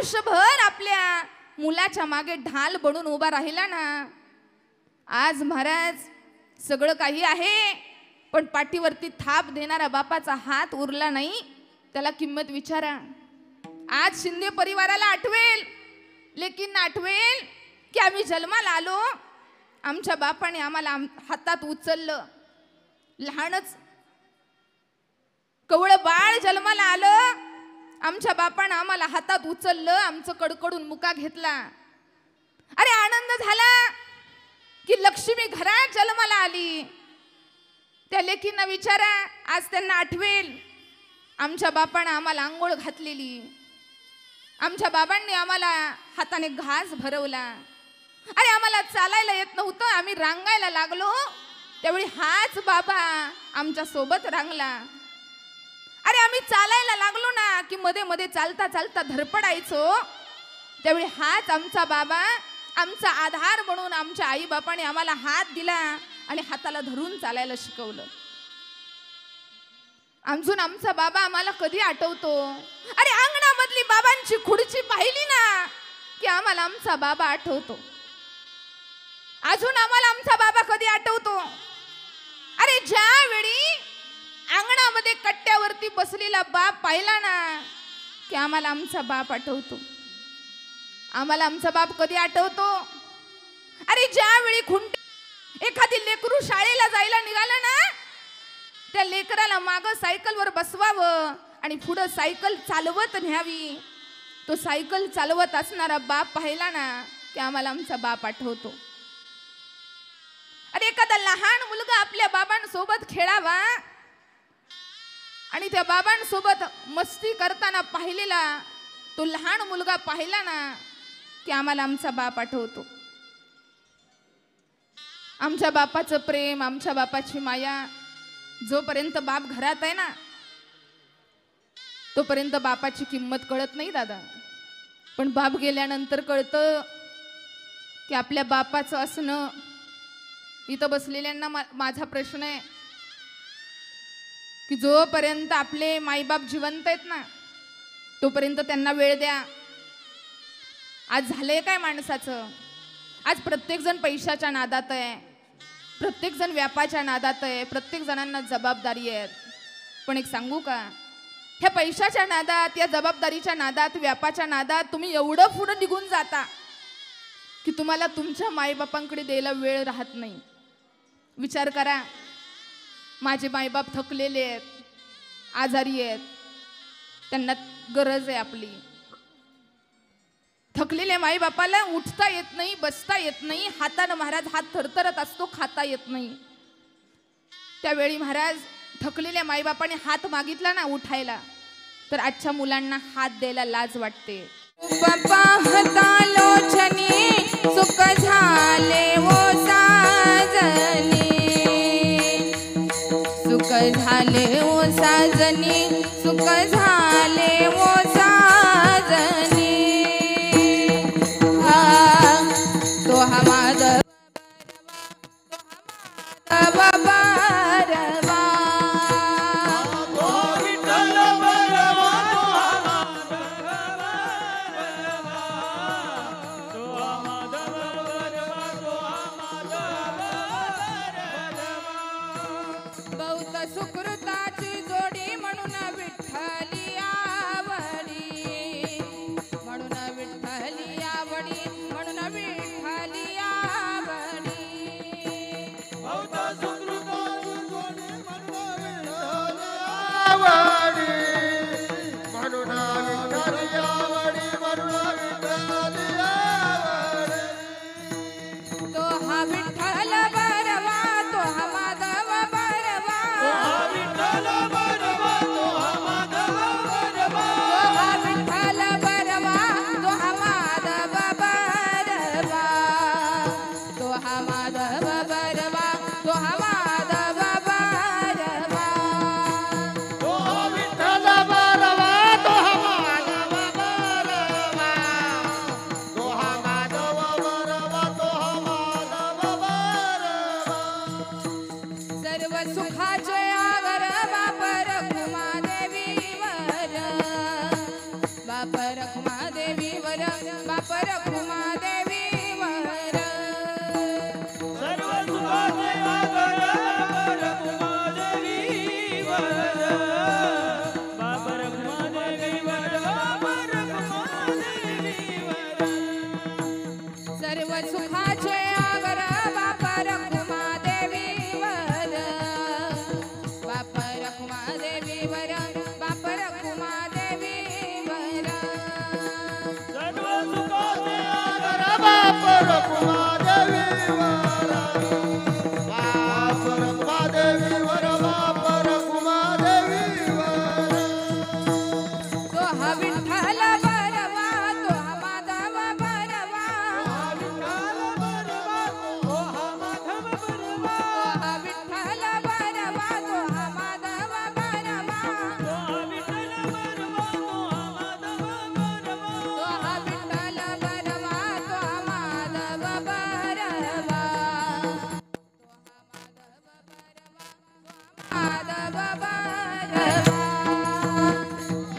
आयुष्यभर आपल्या मुलाच्या मागे ढाल बनून उभा राहिला ना, आज महाराज सगळं काही आहे, पण पाठीवरती थाप देणारा बापाचा हात उरला नाही, त्याला किंमत विचारा. आज शिंदे परिवाराला आठवेल, लेकिन आठवेल की आम्ही जन्माला आलो, आमच्या बापाने आम्हाला हातात उचललं. लहानच कवळ बाळ जन्माला आलं, आमच्या बापाने आम्हाला हातात उचललं, आमचं कडकडून मुका घेतला. अरे आनंद झाला की लक्ष्मी घरात जन्माला आली. त्या लेकींना विचारा, आज त्यांना आठवेल आमच्या बापाने आम्हाला आंघोळ घातलेली, आमच्या बाबांनी आम्हाला हाताने घास भरवला. अरे आम्हाला चालायला येत नव्हतं, आम्ही रांगायला लागलो, त्यावेळी हाच बाबा आमच्या सोबत रांगला. अरे आम्ही चालायला लागलो ना की मध्ये मध्ये चालता चालता धडपडायचो, त्यावेळी हाच आमचा बाबा आमचा आधार म्हणून आमच्या आई बापाने आम्हाला हात दिला आणि हाताला धरून चालायला शिकवलं. अजून आमचा बाबा आम्हाला कधी आठवतो? अरे अंगणामधली बाबांची खुर्ची पाहिली ना की आम्हाला आमचा बाबा आठवतो. अजून आम्हाला आमचा बाबा कधी आठवतो? अरे ज्यावेळी अंगणामध्ये कट्ट्यावरती बसलेला बाप पाहिला ना की आम्हाला आमचा बाप आठवतो. आम्हाला आमचा बाप कधी आठवतो? अरे ज्यावेळी खुंट एखादी लेकरू शाळेला जायला निघालं ना, त्या लेकराला मागं सायकलवर बसवावं आणि पुढं सायकल चालवत न्यावी. तो सायकल चालवत असणारा बाप पाहिला ना की आम्हाला आमचा बाप आठवतो. अरे एखादा लहान मुलगा आपल्या बाबांसोबत खेळावा आणि त्या बाबांसोबत मस्ती करताना पाहिलेला तो लहान मुलगा पाहिला ना की आम्हाला आमचा बाप आठवतो. आमच्या बापाचं प्रेम, आमच्या बापाची माया, जोपर्यंत बाप घरात आहे ना तोपर्यंत बापाची किंमत कळत नाही दादा. पण बाप गेल्यानंतर कळतं की आपल्या बापाचं असणं. इथं बसलेल्यांना माझा प्रश्न आहे की जोपर्यंत आपले माईबाप जिवंत आहेत ना तोपर्यंत त्यांना वेळ द्या. आज झालंय काय माणसाचं? आज प्रत्येक जण पैशाच्या नादात आहे, प्रत्येक जण व्यापाच्या नादात आहे, प्रत्येक जणांना जबाबदारी आहेत. पण एक सांगू का, ह्या पैशाच्या नादात, या जबाबदारीच्या नादात, व्यापाच्या नादात तुम्ही एवढं पुढे निघून जाता की तुम्हाला तुमच्या माईबापांकडे द्यायला वेळ राहत नाही. विचार करा, माझे माईबाप थकलेले आहेत, आजारी आहेत, त्यांना गरज आहे आपली. थकलेल्या माईबापाला उठता येत नाही, बसता येत नाही, हातानं महाराज हात थरथरत असतो, खाता येत नाही. त्यावेळी महाराज थकलेल्या माईबापाने हात मागितला ना उठायला, तर आजच्या मुलांना हात द्यायला लाज वाटते. बापा हातालोचनी सुख झाले ओ साजनी, सुख झाले ओ साजनी, सुख झाले ओ साजनी. तो हमारा बाबा रवा, बहुत सुकृताची जोडी म्हणून बाप रखुमा देवीवर सर्व सुखाचे आगर रखुमा देवीवर बाप रखुमा देवीवर बाप रखुमा देवीवर सर्व सुखाचे आगर बाप रखुमा देवीवर बाप रखुमा देवीवर बाप रखुमा देवीवर सर्व सुखाचे आगर बाप रखुमा देवीवर बाप रखुमा देवीवर बाप रखुमा देवीवर तो हा विठ्ठल बरवा तो हा माधव बरवा ओ हा माधव बरवा तो हा विठ्ठल बरवा तो हा माधव बरवा तो हा विठ्ठल बरवा तो हा माधव बरवा तो हा विठ्ठल बरवा तो हा माधव बरवा माधव बरवा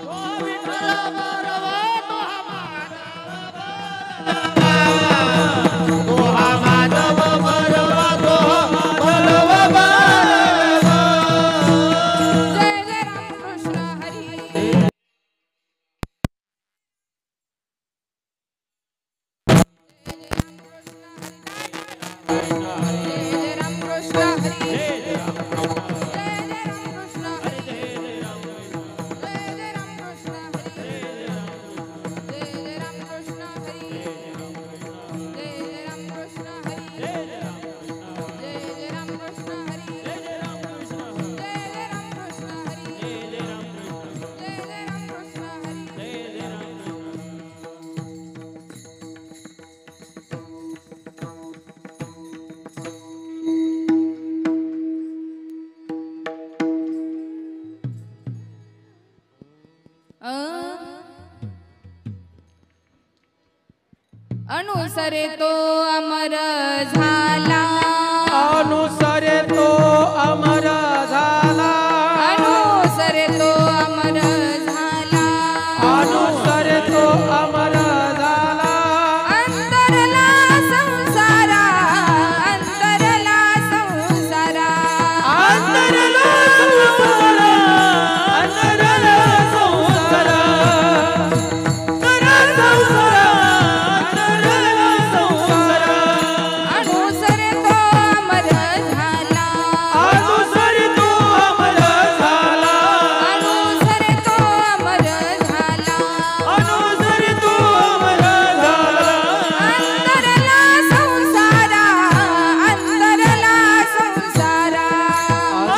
ओ विठ्ठल बरवा तो हा तो हा माधव बरवा तो हा माधव बरवा जय जय रामकृष्ण हरी जय जय रामकृष्ण हरी जय जय रामकृष्ण हरी जय जय रामकृष्ण हरी जय जय रामकृष्ण हरी जय जय रामकृष्ण हरी जय जय रामकृष्ण हरी जय जय रामकृष्ण हरी जय जय रामकृष्ण हरी अनुसरे तो अमर झाला अनुसरे तो अमर झाला अनुसरे तो अमर झाला अनुसरे तो अमर झाला अंतरला संसारा अंतरला संसारा अंतरला संसारा अंतरला संसारा अंतरला संसारा अनुसरे तो अमर झाला अनुसरे तो अमर झाला अनुसरे तो अमर झाला अनुसरे तो अमर झाला अंतरला संसारा अंतरला संसारा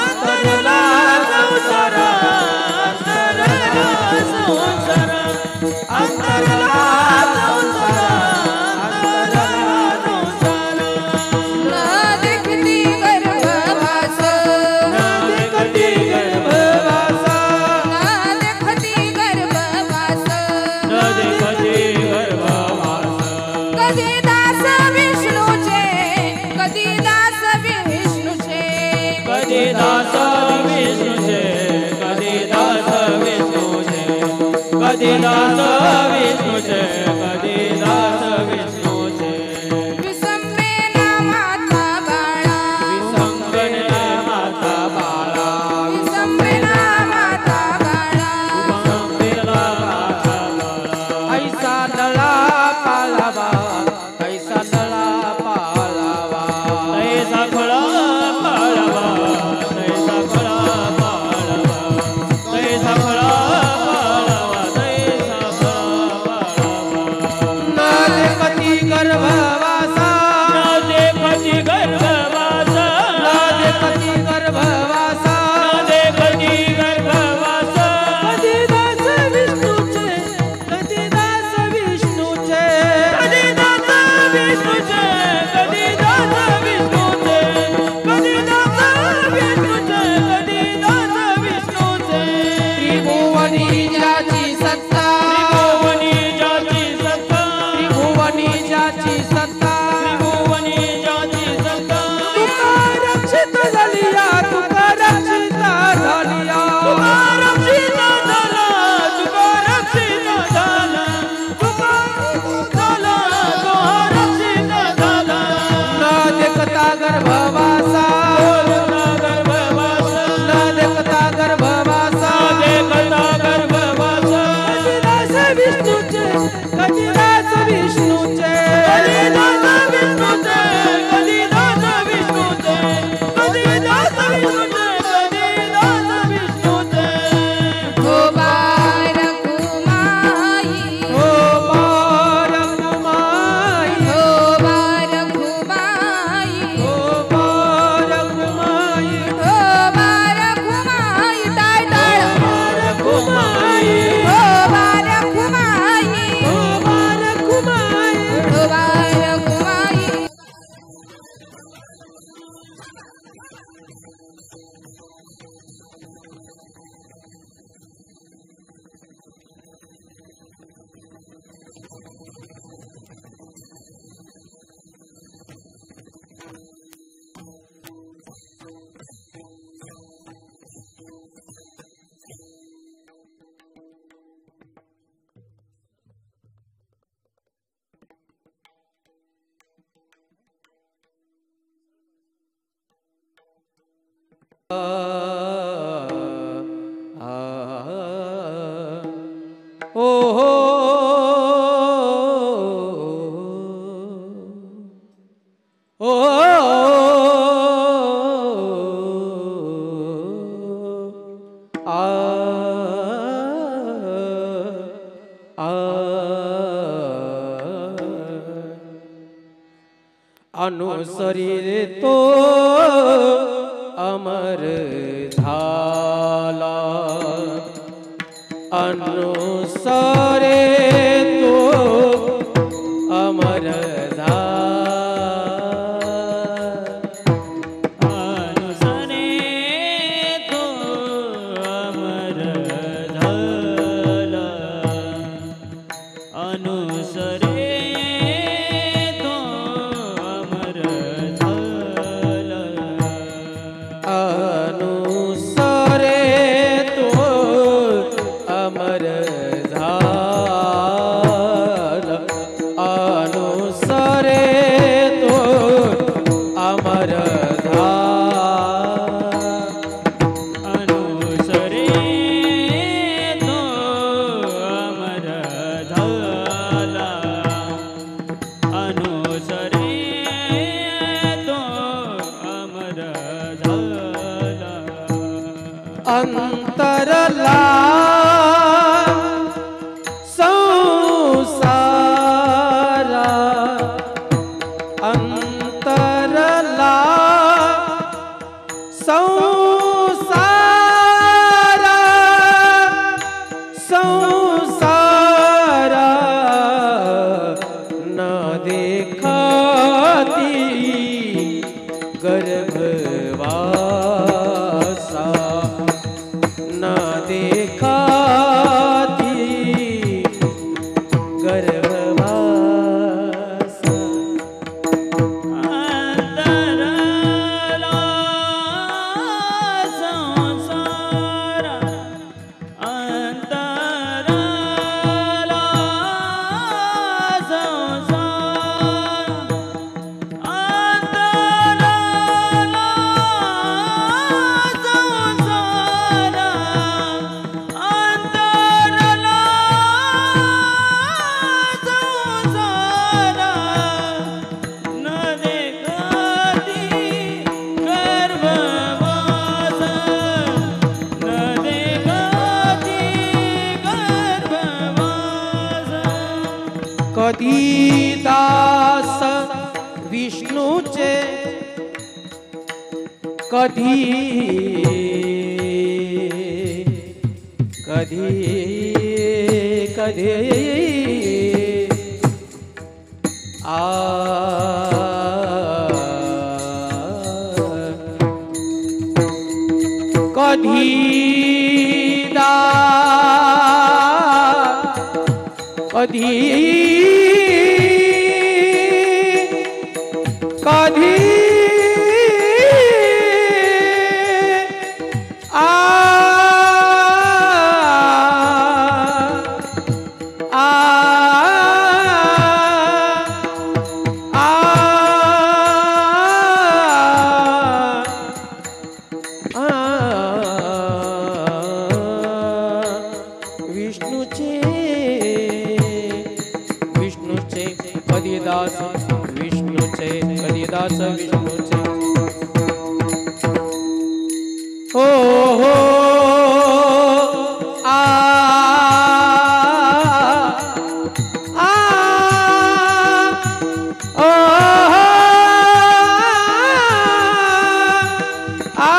अंतरला संसारा अंतरला संसारा अंतरला संसारा अंतरला संसारा न देखती गर्भवास न देखती गर्भवासा न देखती गर्भवास न देखती गर्भवासा कधी दास विष्णूचे कधी दास विष्णूचे कधी दास विष्णूचे कधी दास विष्णूचे कधी दास विष्णूचे कधी दास विष्णूचे विसंबेना माता बाळा विसंगना माता बाळा विसंबेना माता बाळा विसंगना माता बाळा ऐसा नळा पालावा ऐसा नळा पालावा ऐसा फळा पालावा ऐसा फळा पालावा ऐसा फळा पालावा ऐसा फळा कधी दास विष्णूचे कधी दास विष्णूचे कधी दास विष्णूचे कधी दास विष्णूचे कधी दास विष्णूचे हो बारकुमाई हो बारकुमाई हो बारकुमाई हो बारकुमाई हो बारकुमाई टाळ टाळ बारकुमाई हो बारकुमाई हो बारकुमाई हो बारकुमाई ओ हो ओ आ अनुसरी रे तो अमर झाला अनुसरे तो अमर अनुसरे तो अमर झाला अनुसरे तो अमर झाला अनुसरे तो अमर झाला अनुसरे तो अमर अनुसरे तो अमर झाला अनुसरे तो अमर झाला अंतरला संसारा अंतरला संसारा संसारा न देखती गर्भवासा न देखती गर्भवासा अंतरला संसारा अंतरला कधी दास विष्णूचे कधी कधी कधी कधी कधी कधी विष्णूचे कधी दास विष्णूचे कधी दास विष्णूचे हो हो आ आ ओ आ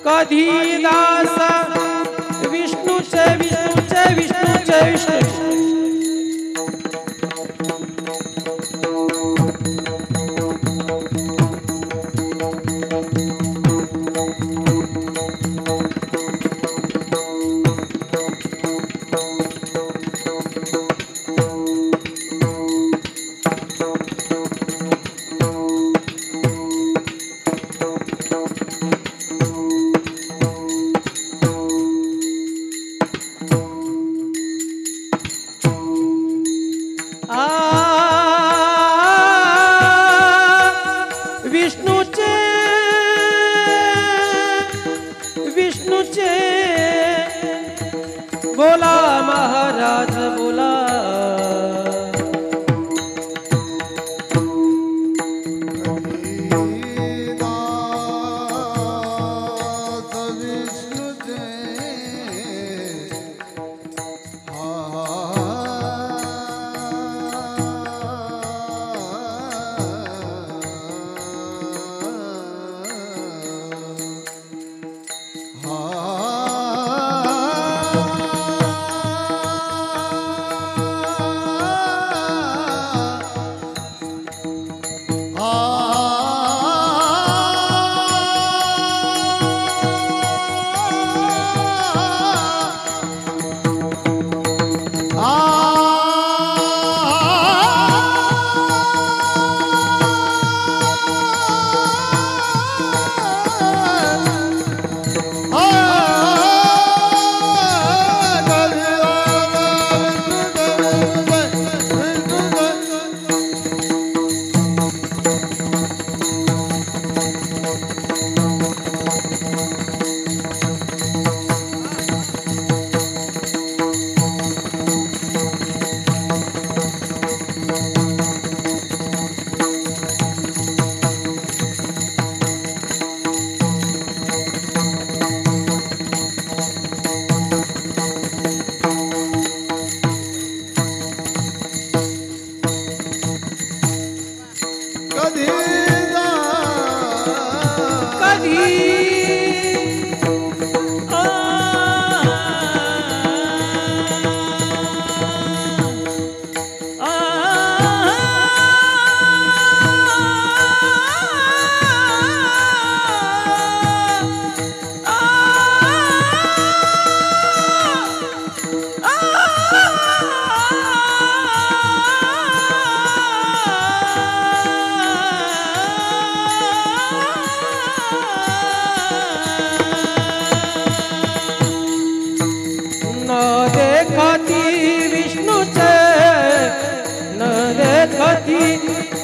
कधी दास विष्णूचे विष्णूचे विष्णूचे विष्णूचे विष्णूचे विष्णूचे बोला महाराज बोला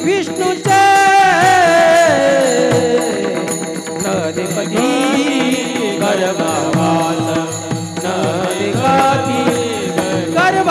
विष्णूचे न देखती गर्भवास न देखती गर्भ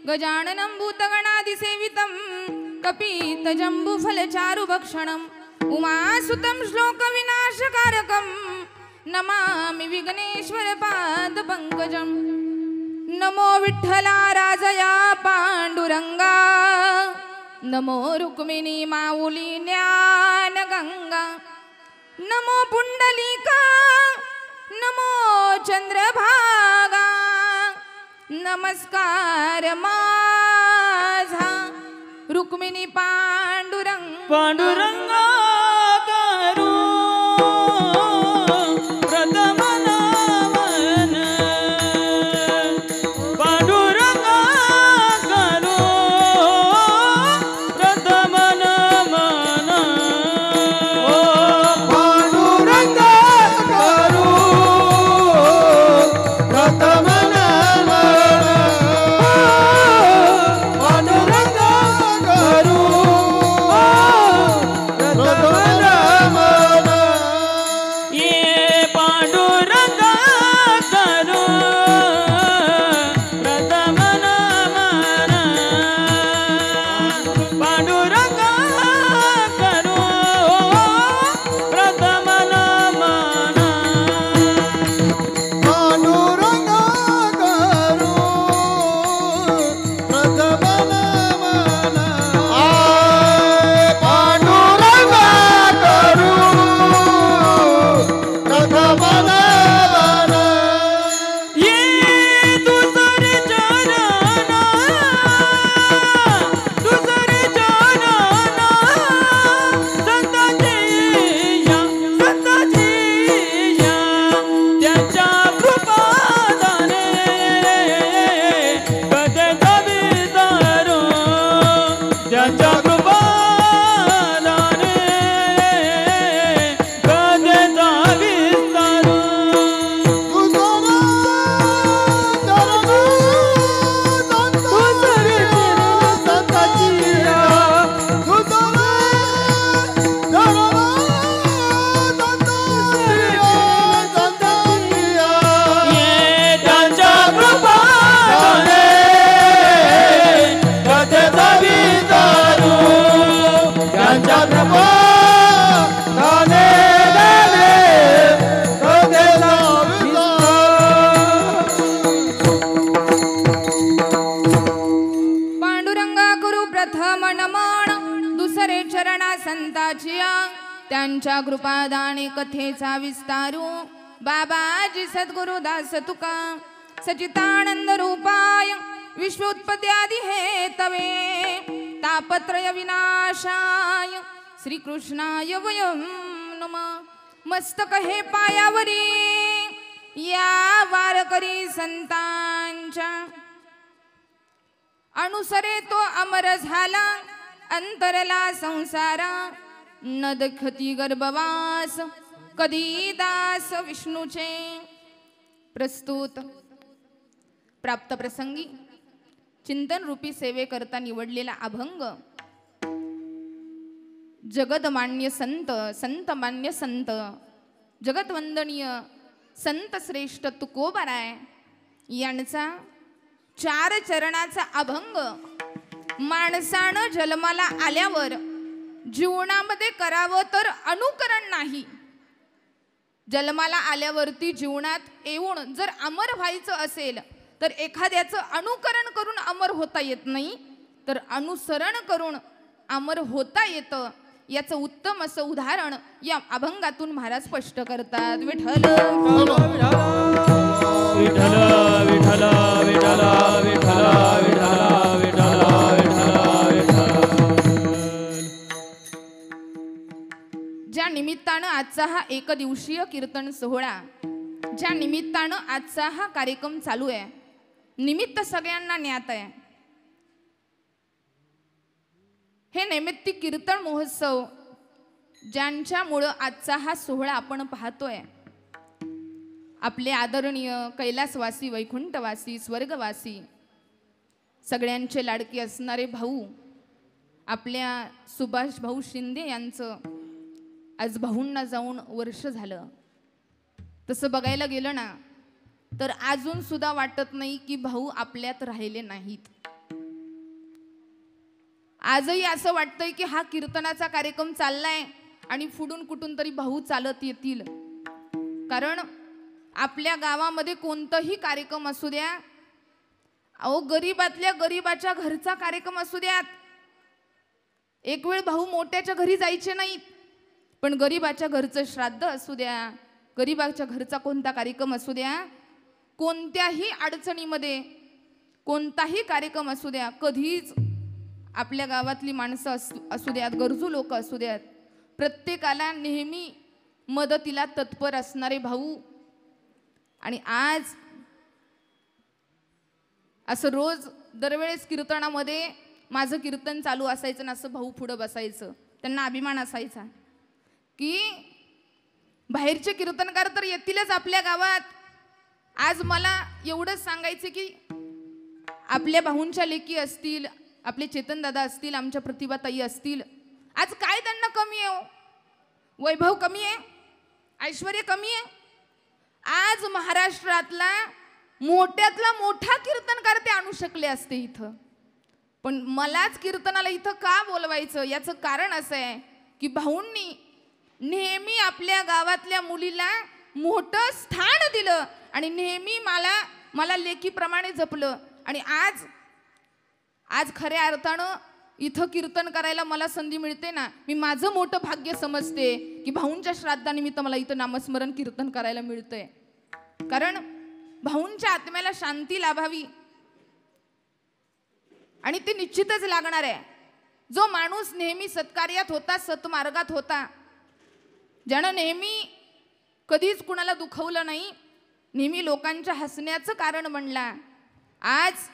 गजाननं भूतगणादिसेवितं कपितजम्बुफलचारुभक्षणम् उमासुतं श्लोकविनाशकारकं नमामि विघ्नेश्वरपादपङ्कजं नमो विठ्ठला राजया पाण्डुरङ्गा नमो रुक्मिणी माऊली ज्ञानगंगा नमो पुंडलिका नमो चंद्रभागा नमस्कार माझा रुक्मिणी पांडुरंग पांडुरंगा करू प्रथम नमन पांडुरंगा करू प्रथम नमन ओ पांडुरंगा करू प्रथम नमन पांडुरंगा करू प्रथम नमन ये पांडुरंगा करू प्रथम नमन पांडुरंगा करू प्रथम नमन पांडुरंगा करू प्रथम नमन पांडुरंगा करू प्रथम नमन ये दुसरे चरण संतांची या त्याच्या कृपादाने कधी विचारू त्याच्या कृपादाने कधी विचारू ये त्यांच्या कृपादाने कधी विचारू त्यांच्या कृपा दाने कधी पांडुरंगा करू प्रथम नमन दुसरे चरणा संताची त्यांच्या कृपादाने कथेचा विस्तारू बाबाजी सद्गुरुदास तुका सचितानंद रूपाय विश्वोत्पत्त्यादि हेतवे तापत्रय विनाशाय श्रीकृष्णाय वयं नमः मस्तक हे पायावरी या वारकरी संतांच्या अनुसरे तो अमर झाला अंतरला संसारा न देखती गर्भवास कधी दास विष्णूचे प्रस्तुत प्राप्त प्रसंगी चिंतन रूपी सेवेकरता निवडलेला अभंग जगदमान्य संत संतमान्य संत जगतवंदनीय संत श्रेष्ठ तुकोबाराय यांचा 4 चरणाचा अभंग माणसानं जन्माला आल्यावर जीवनामध्ये करावं तर अनुकरण नाही. जन्माला आल्यावरती जीवनात येऊन जर अमर व्हायचं असेल तर एखाद्याचं अनुकरण करून अमर होता येत नाही, तर अनुसरण करून अमर होता येतं. याचं उत्तम असं उदाहरण या अभंगातून महाराज स्पष्ट करतात. विठ्ठल विठ्ठल विठ्ठल विठ्ठल विठ्ठल विठ्ठल विठ्ठल विठ्ठल. ज्या निमित्तानं आजचा हा एकदिवसीय कीर्तन सोहळा, ज्या निमित्तानं आजचा हा कार्यक्रम चालू आहे, निमित्त सगळ्यांना ज्ञात आहे. हे नैमित्तिक कीर्तन महोत्सव ज्यांच्यामुळं आजचा हा सोहळा आपण पाहतोय, आपले आदरणीय कैलासवासी वैकुंठवासी स्वर्गवासी सगळ्यांचे लाडके असणारे भाऊ आपल्या सुभाष भाऊ शिंदे यांचं आज भाऊंना जाऊन वर्ष झालं. तसं बघायला गेलं ना तर अजून सुद्धा वाटत नाही की भाऊ आपल्यात राहिले नाहीत. आजही असं वाटतंय की हा कीर्तनाचा कार्यक्रम चाललाय आणि पुढून कुठून तरी भाऊ चालत येतील. कारण आपल्या गावामध्ये कोणताही कार्यक्रम असू द्या, अहो गरीबातल्या गरीबाच्या घरचा कार्यक्रम असू द्यात, एक वेळ भाऊ मोठ्याच्या घरी जायचे नाहीत, पण गरीबाच्या घरचं श्राद्ध असू द्या, गरीबाच्या घरचा कोणता कार्यक्रम असू द्या, कोणत्याही अडचणीमध्ये कोणताही कार्यक्रम असू द्या, कधीच आपल्या गावातली माणसं असू द्यात, गरजू लोक असू द्यात, प्रत्येकाला नेहमी मदतीला तत्पर असणारे भाऊ. आणि आज असं रोज दरवेळेस कीर्तनामध्ये माझं कीर्तन चालू असायचं ना, असं भाऊ पुढं बसायचं. त्यांना अभिमान असायचा की बाहेरचे कीर्तनकार तर येतीलच आपल्या गावात. आज मला एवढंच सांगायचं की आपल्या भाऊंच्या लेकी असतील, आपले चेतनदादा असतील, आमच्या प्रतिभाताई असतील, आज काय त्यांना कमी आहे? वैभव कमी आहे? ऐश्वर्य कमी आहे? आज महाराष्ट्रातला मोठ्यातला मोठा कीर्तनकार ते आणू शकले असते इथं, पण मलाच कीर्तनाला इथं का बोलवायचं? याचं कारण असं आहे की भाऊंनी नेहमी आपल्या गावातल्या मुलीला मोठं स्थान दिलं आणि नेहमी मला लेकीप्रमाणे जपलं. आणि आज खऱ्या अर्थानं इथं कीर्तन करायला मला संधी मिळते ना, मी माझं मोठं भाग्य समजते की भाऊंच्या श्राद्धानिमित्त मला इथं नामस्मरण कीर्तन करायला मिळतंय. कारण भाऊंच्या आत्म्याला शांती लाभावी आणि ते निश्चितच लागणार आहे. जो माणूस नेहमी सत्कार्यात होता, सत्मार्गात होता, ज्यानं नेहमी कधीच कुणाला दुखवलं नाही, नेहमी लोकांच्या हसण्याचं कारण बनला, आज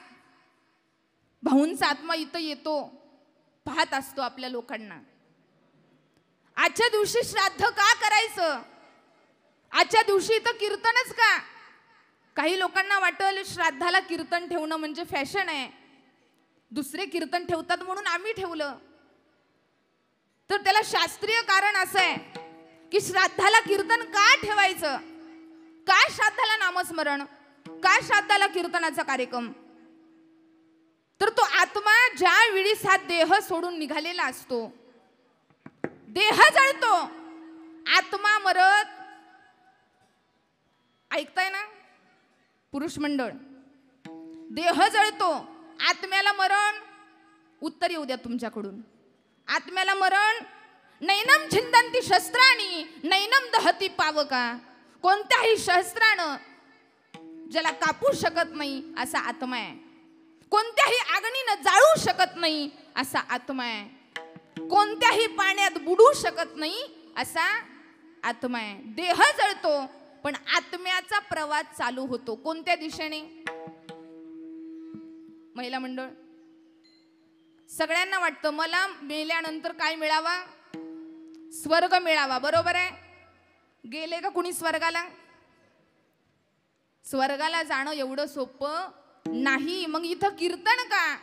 भाऊंचा आत्मा इथं येतो, पाहत असतो आपल्या लोकांना. आजच्या दिवशी श्राद्ध का करायचं? आजच्या दिवशी इथं कीर्तनच का? काही लोकांना वाटेल श्राद्धाला कीर्तन ठेवणं म्हणजे फॅशन आहे, दुसरे कीर्तन ठेवतात म्हणून आम्ही ठेवलं. तर त्याला शास्त्रीय कारण असं आहे की श्राद्धाला कीर्तन का ठेवायचं? का श्राद्धाला नामस्मरण? का श्राद्धाला कीर्तनाचा कार्यक्रम? तर तो आत्मा ज्या वेळी हा देह सोडून निघालेला असतो, देह जळतो, आत्मा मरत, ऐकताय ना पुरुष मंडळ, देह जळतो, आत्म्याला मरण. उत्तर येऊ द्या तुमच्याकडून. आत्म्याला मरण. नैनम छिंदंती शस्त्राणी नैनम दहती पावका. कोणत्याही शस्त्रानं ज्याला कापू शकत नाही असा आत्मा आहे, कोणत्याही अग्नीनं जाळू शकत नाही असा आत्मा आहे, कोणत्याही पाण्यात बुडू शकत नाही असा आत्मा आहे. देह जळतो पण आत्म्याचा प्रवास चालू होतो. कोणत्या दिशेने? महिला मंडळ, सगळ्यांना वाटतं मला मेल्यानंतर काय मिळावा? स्वर्ग मिळावा, बरोबर आहे. गेले का कुणी स्वर्गाला? स्वर्गाला जाणं एवढं सोपं नाही. मग इथं कीर्तन का?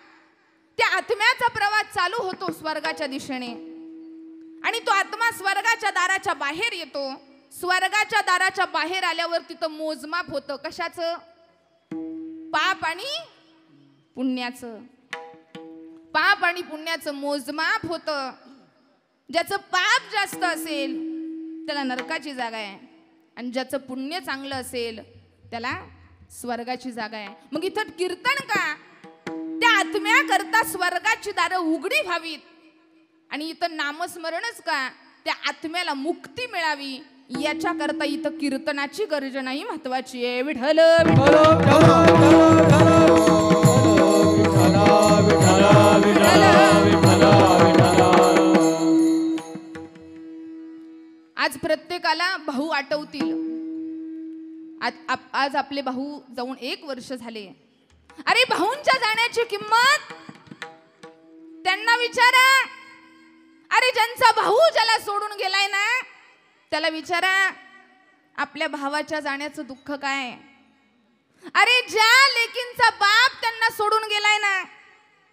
त्या आत्म्याचा प्रवास चालू होतो स्वर्गाच्या दिशेने आणि तो आत्मा स्वर्गाच्या दाराच्या बाहेर येतो. स्वर्गाच्या दाराच्या बाहेर आल्यावर तिथं मोजमाप होतं. कशाचं? पाप आणि पुण्याचं. पाप आणि पुण्याचं मोजमाप होतं. ज्याचं पाप जास्त असेल त्याला नरकाची जागा आहे आणि ज्याचं पुण्य चांगलं असेल त्याला स्वर्गाची जागा आहे. मग इथं कीर्तन का? त्या आत्म्याकरता स्वर्गाची दारं उघडी व्हावीत. आणि इथं नामस्मरणच का? त्या आत्म्याला मुक्ती मिळावी याच्याकरता इथं कीर्तनाची गर्जनाही महत्वाची आहे. विठ्ठल आज प्रत्येकाला भाऊ आठवतील. आज आपले भाऊ जाऊन 1 वर्ष झाले. अरे भाऊंच्या जाण्याची किंमत त्यांना विचारा. अरे ज्यांचा भाऊ ज्याला सोडून गेलाय ना त्याला विचारा आपल्या भावाच्या जाण्याचं दुःख काय. अरे ज्या लेकींचा बाप त्यांना सोडून गेलाय ना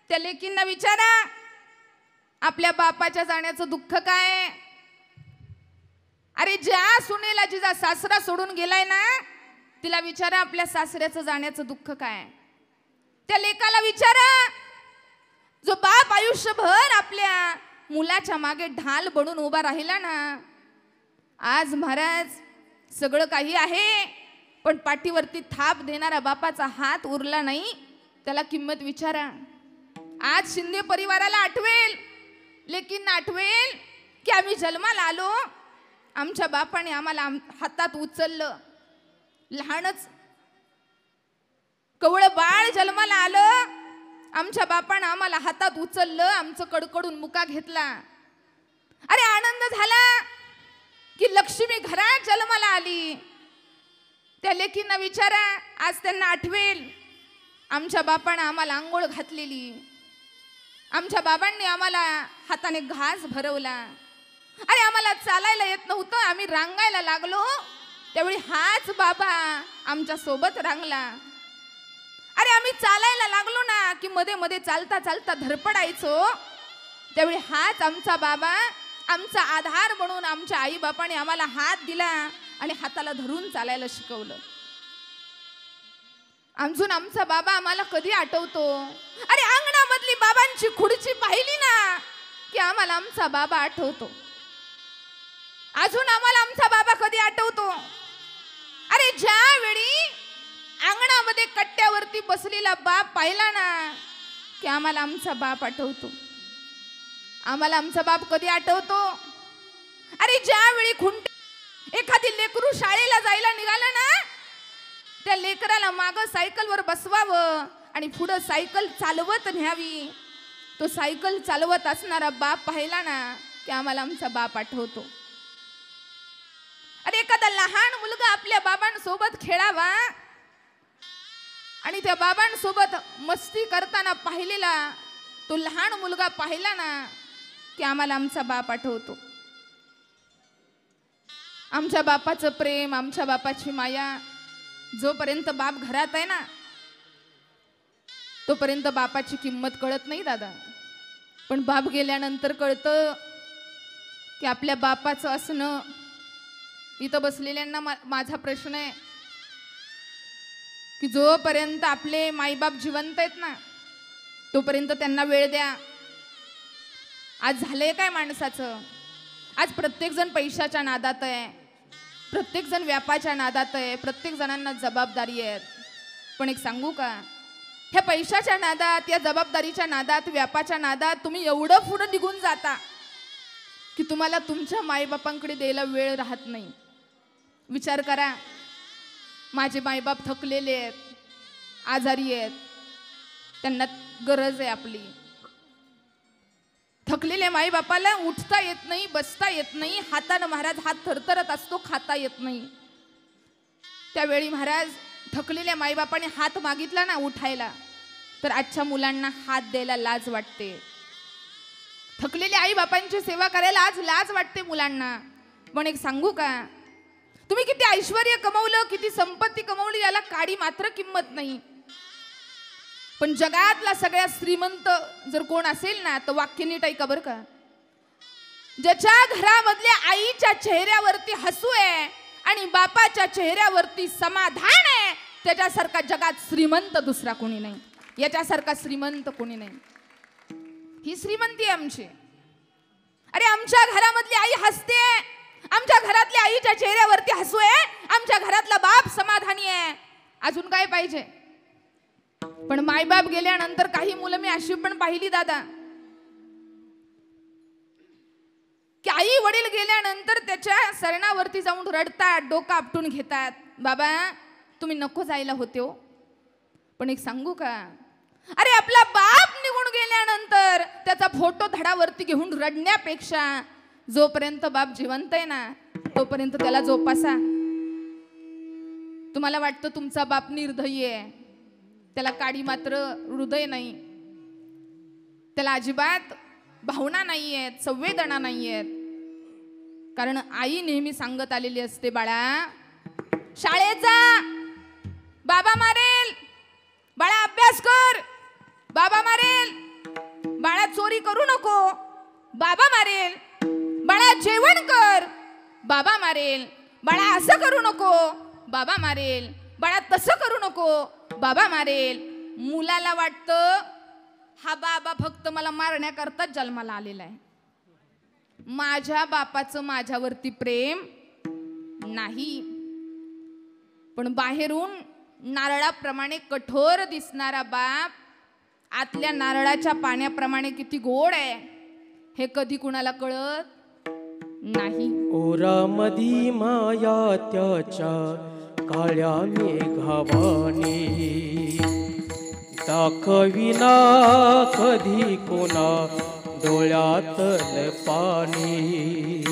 त्या लेकींना विचारा आपल्या बापाच्या जाण्याचं दुःख काय. अरे ज्या सुनेला जिचा सासरा सोडून गेलाय ना तिला विचारा आपल्या सासऱ्याचं जाण्याचं दुःख काय. त्या लेकाला विचारा जो बाप आयुष्यभर आपल्या मुलाच्या मागे ढाल बनून उभा राहिला ना, आज महाराज सगळं काही आहे, पण पाठीवरती थाप देणारा बापाचा हात उरला नाही, त्याला किंमत विचारा. आज शिंदे परिवाराला आठवेल, लेकिन आठवेल की आम्ही जन्माला आलो, आमच्या बापाने आम्हाला हातात उचललं. लहानच कवळ बाळ जन्माला आलं, आमच्या बापाने आम्हाला हातात उचललं, आमचं कडकडून मुका घेतला. अरे आनंद झाला की लक्ष्मी घरात जन्माला आली. त्या लेकींना विचारा, आज त्यांना आठवेल आमच्या बापाने आम्हाला आंघोळ घातलेली, आमच्या बाबांनी आम्हाला हाताने घास भरवला. अरे आम्हाला चालायला येत नव्हतं, आम्ही रांगायला लागलो, त्यावेळी हाच बाबा आमच्या सोबत रांगला. अरे आम्ही चालायला लागलो ना की मध्ये मध्ये चालता चालता धडपडायचो, त्यावेळी हाच आमचा बाबा आमचा आधार म्हणून आमच्या आई बापाने आम्हाला हात दिला आणि हाताला धरून चालायला शिकवलं. अजून आमचा बाबा आम्हाला कधी आठवतो? अरे अंगणामधली बाबांची खुर्ची पाहिली ना की आम्हाला आमचा बाबा आठवतो. अजून आम्हाला आमचा बाबा कधी आठवतो? अरे ज्यावेळी अंगणामध्ये कट्ट्यावरती बसलेला बाप पाहिला ना की आम्हाला आमचा बाप आठवतो. आम्हाला आमचा बाप कधी आठवतो? अरे ज्यावेळी एखादी लेकरू शाळेला जायला निघालं ना, त्या लेकराला मागं सायकलवर बसवावं आणि पुढं सायकल चालवत न्यावी. तो सायकल चालवत असणारा बाप पाहिला ना की आम्हाला आमचा बाप आठवतो. अरे एखादा लहान मुलगा आपल्या बाबांसोबत खेळावा आणि त्या बाबांसोबत मस्ती करताना पाहिलेला तो लहान मुलगा पाहिला ना की आम्हाला आमचा बाप आठवतो. आमच्या बापाचं प्रेम, आमच्या बापाची माया, जोपर्यंत बाप घरात आहे ना तोपर्यंत बापाची किंमत कळत नाही दादा. पण बाप गेल्यानंतर कळतं की आपल्या बापाचं असणं. इथं बसलेल्यांना माझा प्रश्न आहे की जोपर्यंत आपले माईबाप जिवंत आहेत ना तोपर्यंत त्यांना वेळ द्या. आज झालंय काय माणसाचं? आज प्रत्येक जण पैशाच्या नादात आहे, प्रत्येक जण व्यापाच्या नादात आहे, प्रत्येक जणांना जबाबदारी आहेत. पण एक सांगू का, ह्या पैशाच्या नादात, या जबाबदारीच्या नादात, व्यापाच्या नादात तुम्ही एवढं पुढे निघून जाता की तुम्हाला तुमच्या माईबापांकडे द्यायला वेळ राहत नाही. विचार करा, माझे माईबाप थकलेले आहेत, आजारी आहेत, त्यांना गरज आहे आपली. थकलेल्या माईबापाला उठता येत नाही, बसता येत नाही, हातानं महाराज हात थरथरत असतो, खाता येत नाही. त्यावेळी महाराज थकलेल्या माईबापाने हात मागितला ना उठायला, तर आजच्या मुलांना हात द्यायला लाज वाटते. थकलेल्या आई बापांची सेवा करायला आज लाज वाटते मुलांना. पण एक सांगू का, तुम्ही किती ऐश्वर्य कमवलं, किती संपत्ती कमवली, याला काडी मात्र किंमत नाही. पण जगातला सगळ्यात श्रीमंत जर कोण असेल ना तर वाक्य नीट ऐका बरं का, ज्याच्या घरामधल्या आईच्या चेहऱ्यावरती हसू आहे आणि बापाच्या चेहऱ्यावरती समाधान आहे, त्याच्यासारखा जगात श्रीमंत दुसरा कोणी नाही, याच्यासारखा श्रीमंत कोणी नाही. ही श्रीमंती आहे आमची. अरे आमच्या घरामधली आई हसते, आमच्या घरातल्या आईच्या चेहऱ्यावरती हसू आहे, आमच्या घरातला बाप समाधानी आहे, अजून काय पाहिजे? पण मायबाप गेल्यानंतर काही मुलं मी अशी पण पाहिली दादा की आई वडील गेल्यानंतर त्याच्या सरणावरती जाऊन रडतात, डोकं आपटून घेतात. बाबा तुम्ही नको जायला होते हो. पण एक सांगू का, अरे आपला बाप निघून गेल्यानंतर त्याचा फोटो धडावरती घेऊन रडण्यापेक्षा जोपर्यंत बाप जिवंत आहे ना तोपर्यंत त्याला जोपासा. तुम्हाला वाटतं तुमचा बाप निर्दयी आहे, त्याला काडी मात्र हृदय नाही, त्याला अजिबात भावना नाही आहेत, संवेदना नाही आहेत. कारण आई नेहमी सांगत आलेली असते, बाळा शाळेत जा, बाबा मारेल, बाळा अभ्यास कर, बाबा मारेल, बाळा चोरी करू नको, बाबा मारेल, बाळा जेवण कर, बाबा मारेल, बाळा असं करू नको, बाबा मारेल, बाळा तसं करू नको, बाबा मारेल. मुलाला वाटतं हा बाबा फक्त मला मारण्याकरताच जन्माला आलेला आहे. माझ्या बापाचं माझ्यावरती प्रेम नाही. पण बाहेरून नारळाप्रमाणे कठोर दिसणारा बाप आतल्या नारळाच्या पाण्याप्रमाणे किती गोड आहे हे कधी कुणाला कळत नाही. ओरामधी माया त्याच्या काळ्या मेघावाने दाखविना कधी कोणा डोळ्यातल पाणी.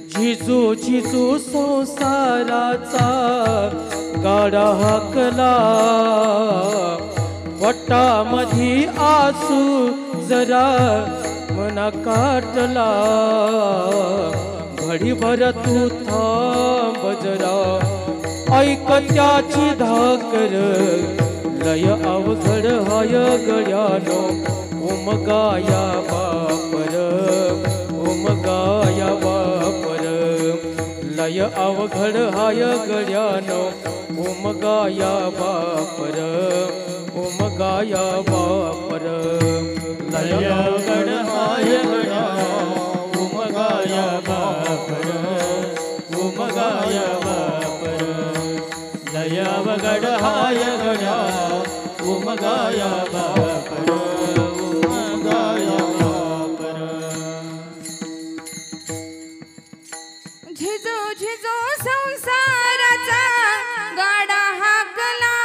झिजू झिजू संसाराचा गाडा हाकला वटामधी आसू जरा मना काटला. घडीभर तू थांब जरा ऐक त्याची धाकर लय अवघड हाय गड्यानो उमगाया बापर उमगाया बापर लय अवघड हाय गड्यानो उमगाया बापर उमगाया बापर लय अवघड हाय गड्यानो उमगाया बापर उमगाया बापर. लय अवघड हाय गड्यानो उमगाया बापर उमगाया बापर. झिजो झिजो संसाराचा गाडा हाकला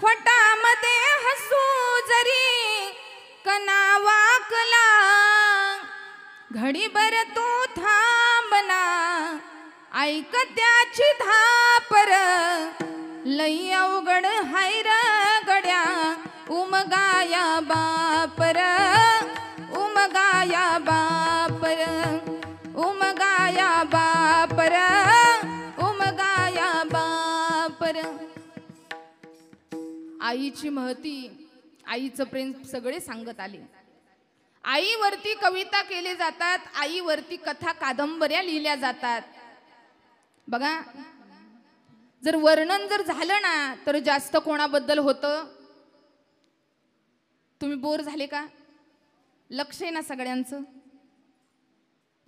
फटामध्ये हसू जरी कना वाकला. घडीभर तो थांबना ऐक त्याची धापर लई अवघड हाय र गड्या उमगाया बापर उमगाया बापर उमगाया बापर उमगाया बापर. आईची महती आईचं प्रेम सगळे सांगत आले. आईवरती कविता केले जातात, आईवरती कथा कादंबऱ्या लिहिल्या जातात. बघा जर वर्णन जर झालं ना तर जास्त कोणाबद्दल होतं. तुम्ही बोर झाले का? लक्ष आहे ना सगळ्यांचं.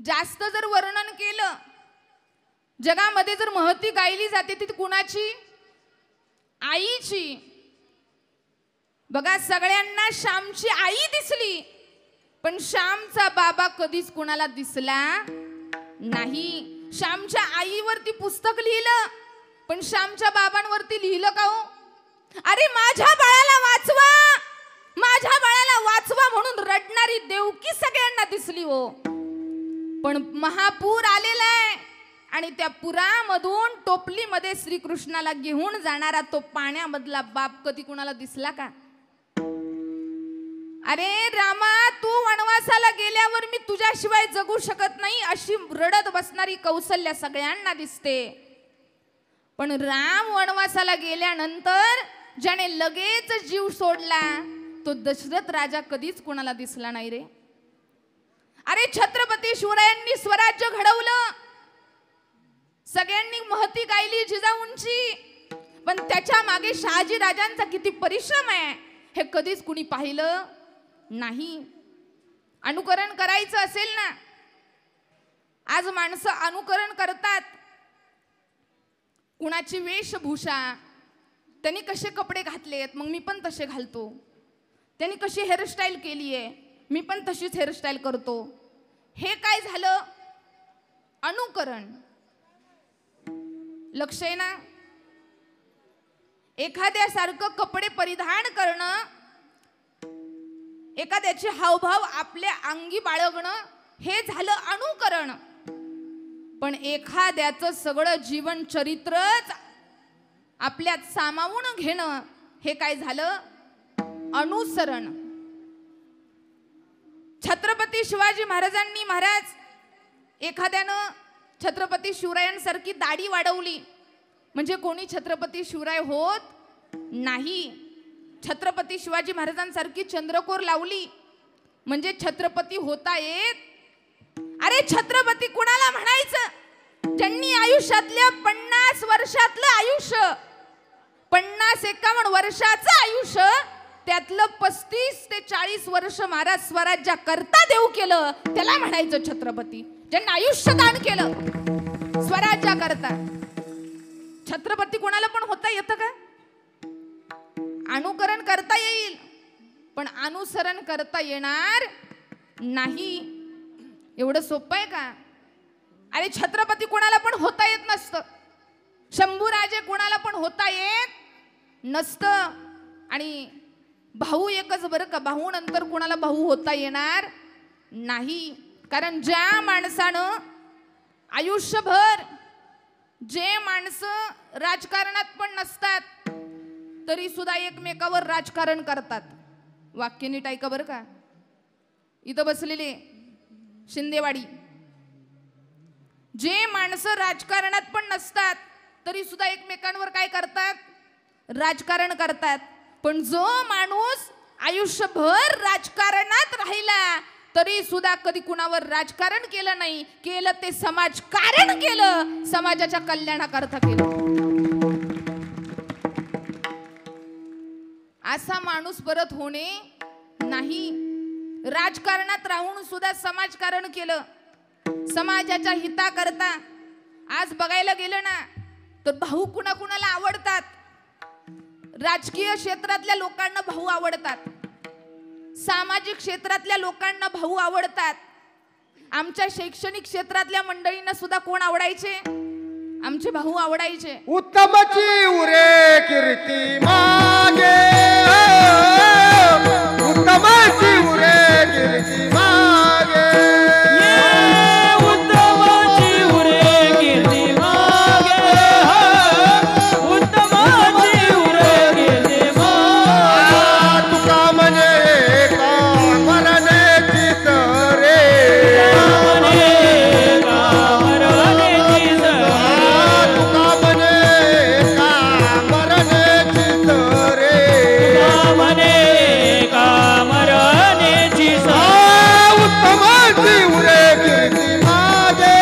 जास्त जर वर्णन केलं जगामध्ये जर महती गायली जाते ती कुणाची? आईची. बघा सगळ्यांना श्यामची आई दिसली पण श्यामचा बाबा कधीच कुणाला दिसला नाही. श्यामच्या आईवरती पुस्तक लिहिलं पण श्यामच्या बाबांवरती लिहिलं का हो? अरे माझ्या बाळाला वाचवा माझ्या बाळाला वाचवा म्हणून रडणारी देवकी सगळ्यांना दिसली हो. पण महापूर आलेला आहे आणि त्या पुरामधून टोपलीमध्ये श्रीकृष्णाला घेऊन जाणारा तो पाण्यामधला बाप कधी कुणाला दिसला का? अरे रामा तू वनवासाला गेल्यावर मी तुझ्याशिवाय जगू शकत नाही अशी रडत बसणारी कौसल्या सगळ्यांना दिसते. पण राम वनवासाला गेल्यानंतर ज्याने लगेच जीव सोडला तो दशरथ राजा कधीच कुणाला दिसला नाही रे. अरे छत्रपती शिवरायांनी स्वराज्य घडवलं, सगळ्यांनी महती गायली जिजाऊंची, पण त्याच्या मागे शहाजी राजांचा किती परिश्रम आहे हे कधीच कुणी पाहिलं नाही. अनुकरण करायचं असेल ना, आज माणसं अनुकरण करतात. कुणाची वेशभूषा, त्यांनी कसे कपडे घातलेत मग मी पण तसे घालतो, त्यांनी कशी हेअरस्टाईल केली आहे मी पण तशीच हेअरस्टाईल करतो. हे काय झालं? अनुकरण. लक्ष आहे ना? एखाद्यासारखं कपडे परिधान करणं, एखाद्याचे हावभाव आपल्या अंगी बाळगणं हे झालं अनुकरण. पण एखाद्याचं सगळं जीवन चरित्रच आपल्यात सामावून घेणं हे काय झालं? अनुसरण. छत्रपती शिवाजी महाराजांनी एखाद्यानं छत्रपती शिवरायांसारखी दाढी वाढवली म्हणजे कोणी छत्रपती शिवराय होत नाही. छत्रपती शिवाजी महाराजांसारखी चंद्रकोर लावली म्हणजे छत्रपती होता येत. अरे छत्रपती कुणाला म्हणायचं? ज्यांनी आयुष्यातल्या 50 वर्षातलं आयुष्य, 50-51 वर्षाचं आयुष्य त्यातलं 35 ते 40 वर्ष महाराज स्वराज्या करता देऊ केलं त्याला म्हणायचं छत्रपती. ज्यांना आयुष्य दान केलं स्वराज्या करता. छत्रपती कोणाला पण होता येतं का? अनुकरण करता येईल पण अनुसरण करता येणार नाही. एवढं सोपं आहे का? अरे छत्रपती कोणाला पण होता येत नसतं. शंभूराजे कोणाला पण होता येत नसतं. आणि भाऊ एकच बरं का, भाऊ नंतर कोणाला भाऊ होता येणार नाही. कारण ज्या माणसानं आयुष्यभर, जे माणसं राजकारणात पण नसतात तरी सुद्धा एकमेकावर राजकारण करतात. वाक्य नीट ऐका बरं का. इथं बसलेले शिंदेवाडी, जे माणसं राजकारणात पण नसतात तरी सुद्धा एकमेकांवर काय करतात? राजकारण करतात. पण जो माणूस आयुष्यभर राजकारणात राहिला तरी सुद्धा कधी कुणावर राजकारण केलं नाही, केलं ते समाजकारण केलं, समाजाच्या कल्याणाकरता केलं. असा माणूस परत होणे नाही. राजकारणात राहून सुद्धा समाजकारण केलं, समाजाच्या हिताकरता. आज बघायला गेलं ना तर भाऊ कुणाकुणाला आवडतात. राजकीय क्षेत्रातल्या लोकांना भाऊ आवडतात, सामाजिक क्षेत्रातल्या लोकांना भाऊ आवडतात. आमच्या शैक्षणिक क्षेत्रातल्या मंडळींना सुद्धा कोण आवडायचे? आमचे भाऊ आवडायचे. उत्तमची उरे कीर्ती मागे, उत्तमची उरे कीर्ती मागे, उत्तमाची उरे कीर्ती मागे, उत्तमाची उरे कीर्ती मागे. तुका म्हणे का मरण्याची सरे, म्हणे का मरण्याची सरे, तुका म्हणे का मरण्याची सरे, तुका म्हणे का मरण्याची सरे. उत्तमाची उरे कीर्ती मागे,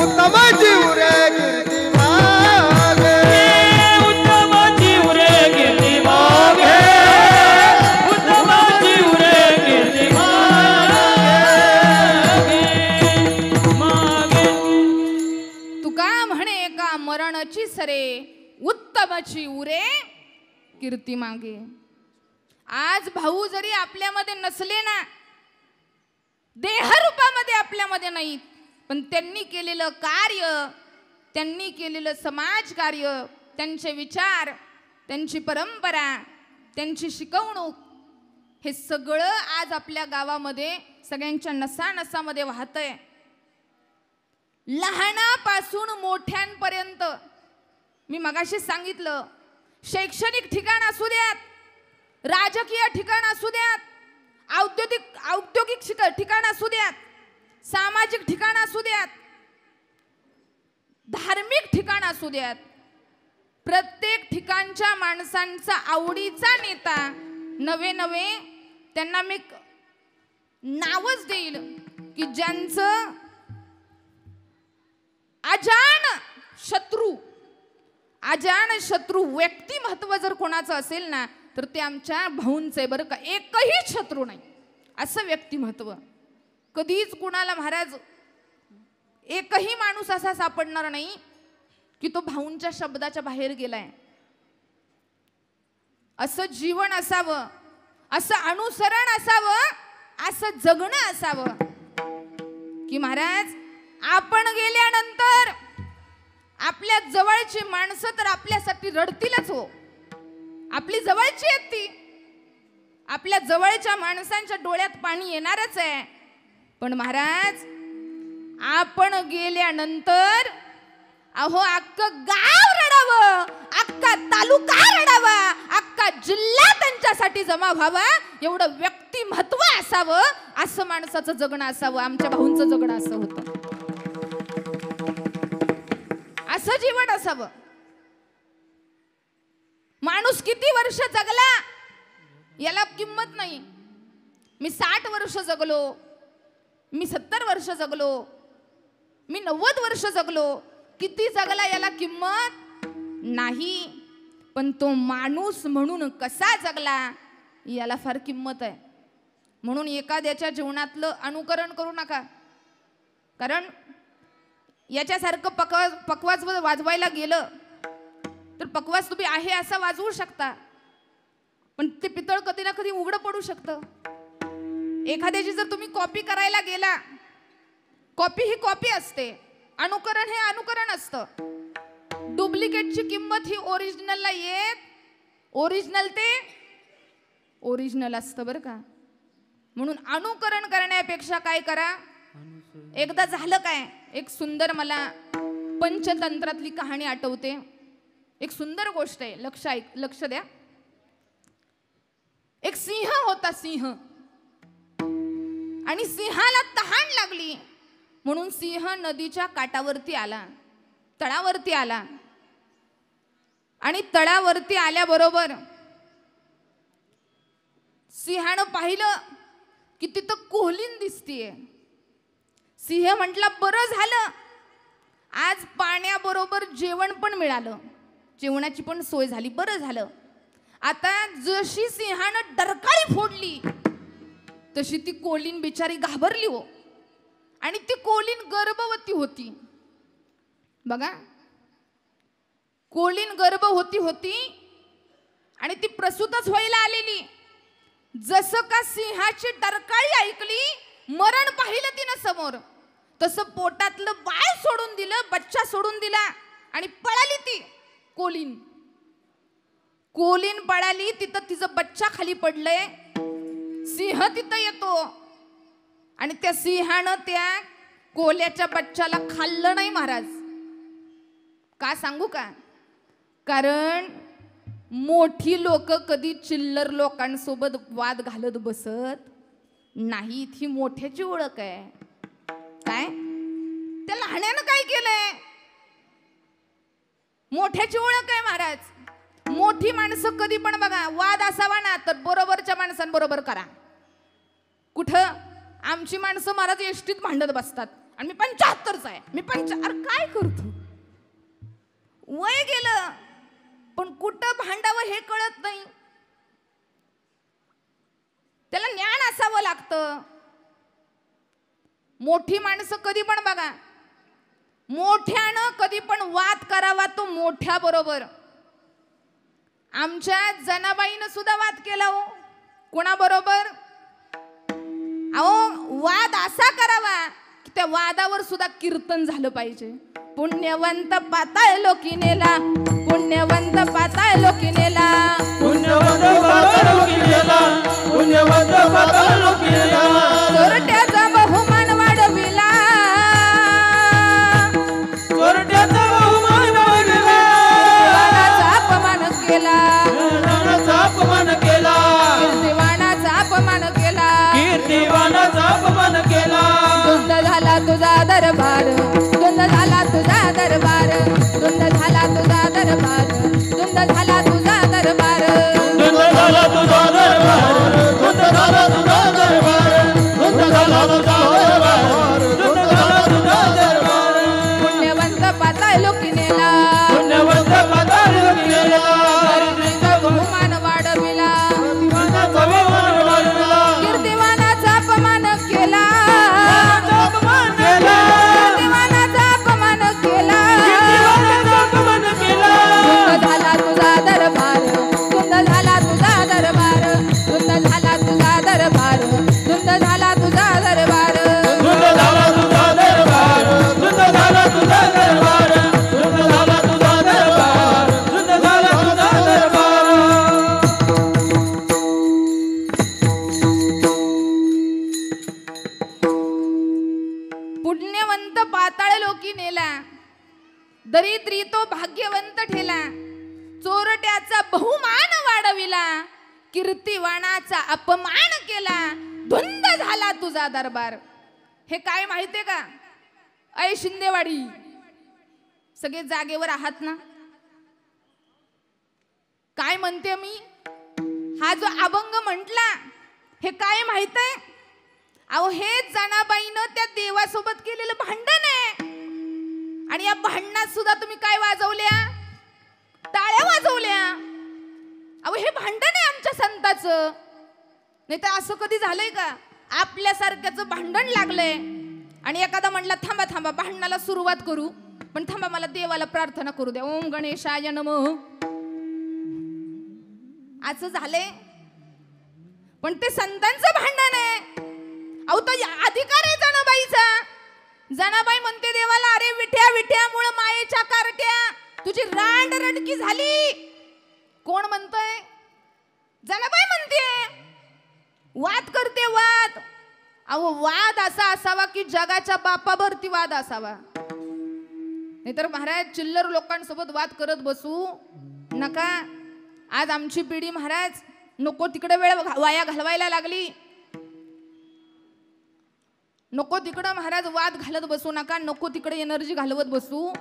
उत्तमाची उरे कीर्ती मागे, उत्तमाची उरे कीर्ती मागे, उत्तमाची उरे कीर्ती मागे. तुका म्हणे का मरणची सरे, उत्तमची उरे कीर्ती मागे. आज भाऊ जरी आपल्यामध्ये नसले ना, देहरूपामध्ये आपल्यामध्ये नाहीत, पण त्यांनी केलेलं कार्य, त्यांनी केलेलं समाज कार्य, त्यांचे विचार, त्यांची परंपरा, त्यांची शिकवणूक, हे सगळं आज आपल्या गावामध्ये सगळ्यांच्या नसानसामध्ये वाहतंय. लहानापासून मोठ्यांपर्यंत. मी मगाशी सांगितलं, शैक्षणिक ठिकाण असू द्यात, राजकीय ठिकाण असू द्यात, औद्योगिक ठिकाण असू द्यात, सामाजिक ठिकाण असू द्यात, धार्मिक ठिकाण असू द्यात, प्रत्येक ठिकाणच्या माणसांचा आवडीचा नेता नवे नवे त्यांना मी नावच देईल की ज्यांचं अजान शत्रू व्यक्तिमत्व जर कोणाचं असेल ना तर ते आमच्या भाऊंचे बरं का. एकही शत्रू नाही असं व्यक्तिमत्व. कधीच कुणाला महाराज एकही माणूस असा सापडणार नाही की तो भाऊंच्या शब्दाच्या बाहेर गेलाय. असं जीवन असावं, असं अनुसरण असावं, असं जगणं असावं की महाराज आपण गेल्यानंतर आपल्या जवळची माणसं तर आपल्यासाठी रडतीलच हो. आपली जवळची आहेत ती, आपल्या जवळच्या माणसांच्या डोळ्यात पाणी येणारच आहे. पण महाराज आपण गेल्यानंतर अहो अख्खं गाव रडावं, अख्खा तालुका रडावा, अख्खा जिल्हा त्यांच्यासाठी जमा व्हावा, एवढं व्यक्तिमत्व असावं, असं माणसाचं जगणं असावं. आमच्या भाऊंचं जगणं असं होतं, असं जीवन असावं. माणूस किती वर्ष जगला याला किंमत नाही. मी 60 वर्ष जगलो, मी 70 वर्ष जगलो, मी 90 वर्ष जगलो, किती जगला याला किंमत नाही. पण तो माणूस म्हणून कसा जगला याला फार किंमत आहे. म्हणून एखाद्याच्या जीवनातलं अनुकरण करू नका. कारण याच्यासारखं पकवाज वाजवायला गेलं तर पकवाज तुम्ही आहे असा वाजवू शकता, पण ते पितळ कधी ना कधी उघडं पडू शकतं. एखाद्याची जर तुम्ही कॉपी करायला गेला, कॉपी ही कॉपी असते, अनुकरण हे अनुकरण असतं. डुप्लिकेटची किंमत ही ओरिजिनलला येत, ओरिजिनल ते ओरिजिनल असतं बरं का. म्हणून अनुकरण करण्यापेक्षा काय करा, एकदा झालं काय, एक सुंदर मला पंचतंत्रातली कहाणी आठवते. एक सुंदर गोष्ट आहे, लक्ष द्या. एक सिंह होता, सिंह, आणि सिंहाला तहान लागली म्हणून सिंह नदीच्या काठावरती आला, तळावरती आला. आणि तळावरती आल्याबरोबर सिंहानं पाहिलं की तिथं कोलीन दिसतीये. सिंह म्हटला, बरं झालं आज पाण्याबरोबर जेवण पण मिळालं, जेवणाची पण सोय झाली, बरं झालं. आता जशी सिंहानं डरकाळी फोडली तशी ती कोलीन बिचारी घाबरली हो. आणि ती कोलीन गर्भवती होती. बघा, कोलीन गर्भवती होती आणि ती प्रसूतच व्हायला आलेली. जसं का सिंहाची डरकाळी ऐकली, मरण पाहिलं तिनं समोर, तसं पोटातलं बाळ सोडून दिलं, बच्चा सोडून दिला आणि पळाली ती कोलीन. कोलीन पळाली, तिथं तिचं बच्चा खाली पडलंय. सिंह तिथं येतो आणि त्या सिंहानं त्या कोल्याच्या बच्चाला खाल्लं नाही महाराज. का सांगू का, कारण मोठी लोक कधी चिल्लर लोकांसोबत वाद घालत बसत नाहीत. ही मोठ्याची ओळख आहे. काय त्या लहान्यानं काय केलंय, मोठ्याची ओळख आहे महाराज. मोठी माणसं कधी पण बघा, वाद असावा ना तर बरोबरच्या माणसांबरोबर करा. कुठं आमची माणसं महाराज एसटीत भांडत बसतात आणि मी 75चा आहे, मी अरे काय करतो, वय गेलं पण कुठं भांडावं हे कळत नाही. त्याला ज्ञान असावं लागतं. मोठी माणसं कधी पण बघा, मोठ्यानं कधी पण वाद करावा तो मोठ्या बरोबर. आमच्या जनाबाईनं सुद्धा वाद केला हो. कोणाबरोबर? अहो, वाद असा करावा की त्या वादावर सुद्धा कीर्तन झालं पाहिजे. पुण्यवंत पाताळ लोकी नेला, पुण्यवंत पाताळ लोकी नेला, पुण्यवंत पाताळ लोकी नेला, पुण्यवंत पाताळ लोकी नेला. चोरट्याचा बहुमान वाढविला, चोरट्याचा बहुमान वाढविला, वाणाचा अपमान केला, वाणाचा अपमान केला, कीर्तिवानाचा अपमान केला, कीर्तिवानाचा अपमान केला. धुंद झाला तुझा दरबार, धुंद झाला तुझा दरबार, धुंद झाला तुझा दरबार, धुंद झाला तुझा दरबार, धुंद झाला तुझा दरबार, धुंद झाला तुझा दरबार, धुंद झाला तुझा दरबार, धुंद झाला तुझा दरबार. पुण्यवंत पाताळ लोकी नेला, पुण्यवंत पाताळ लोकी नेला, धरणीचा बहुमान वाढविला, कीर्तिवानाचा बहुमान वाढविला, कीर्तिवानाचा अपमान केला, अपमान केला, कीर्तिवानाचा अपमान केला, कीर्तिवानाचा अपमान केला. धुंद झाला तुझा दरबार, धुंद झाला तुझा दरबार, धुंद झाला तुझा दरबार, धुंद झाला तुझा दरबार, धुंद झाला तुझा दरबार, धुंद झाला तुझा दरबार, धुंद झाला तुझा दरबार, धुंद झाला तुझा दरबार. पुण्यवंत पाताळ लोकी नेला, दरिद्री तो भाग्यवंत ठेला, चोरट्याचा बहुमान वाढविला, कीर्तिवानाचा अपमान केला, धुंद झाला तुझा दरबार. हे काय माहितीये का? ऐ शिंदेवाडी, सगळे जागेवर आहात ना? काय म्हणते मी? हा जो अभंग म्हटला हे काय माहित आहे? अहो, हे जनाबाईनं त्या देवासोबत केलेलं भांडण आहे. आणि या भांडणात सुद्धा तुम्ही काय वाजवल्या? टाळ्या वाजवल्या. अहो हे भांडण आहे आमच्या संताचं. नाही तर असं कधी झालंय का आपल्यासारख्याचं भांडण लागलंय आणि एखादा म्हणला थांबा थांबा भांडणाला सुरुवात करू, पण थांबा मला देवाला प्रार्थना करू द्या, ओम गणेशाय नमः. असं झालंय. पण ते संतांचं भांडण आहे. अहो तो अधिकार आहे जनाबाईचा. जनाबाई म्हणते देवाला, अरे विठ्या विठ्यामुळे मायेच्या कारट्या तुझी रांड रडकी झाली. कोण म्हणतंय? जनाबाई म्हणते. वाद करते वाद. अहो वाद असा असावा की जगाच्या बापावरती वाद असावा. नाहीतर महाराज चिल्लर लोकांसोबत वाद करत बसू नका. आज आमची पिढी महाराज नको तिकडे वेळ वाया घालवायला लागली. नको तिकडं महाराज वाद घालत बसू नका. नको तिकडे एनर्जी घालवत बसू.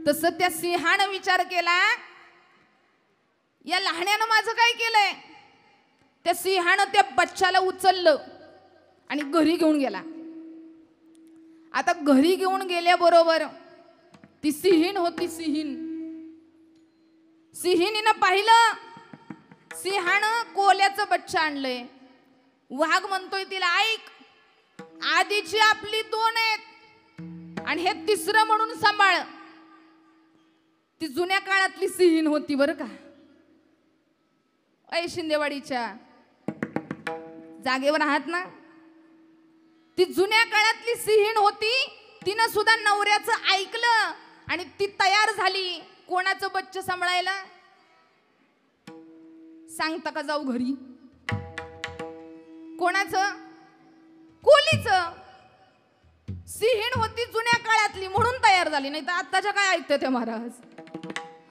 तसं त्या सिंहानं विचार केला, या लहाण्यानं माझं काय केलंय. त्या सिंहानं त्या बच्चाला उचललं आणि घरी घेऊन गेला. आता घरी घेऊन गेल्याबरोबर ती सिंहीण होती. सिंहिणीनं पाहिलं सिंहानं कोल्याचं बच्चा आणलंय. वाघ म्हणतोय तिला, ऐक, आधीची आपली 2 आहेत आणि हे 3रं म्हणून सांभाळ. ती जुन्या काळातली सिंहीण होती बरं का. ऐ शिंदेवाडीच्या जागेवर आहात ना. ती जुन्या काळातली सिंहीण होती. तिनं सुद्धा नवऱ्याचं ऐकलं आणि ती तयार झाली कोणाचं बच्चं सांभाळायला. सांगता का जाऊ घरी? कोणाचं? कोलीचं. सिंहीण होती जुन्या काळातली म्हणून तयार झाली. नाही तर आताच्या काय ऐकते ते महाराज.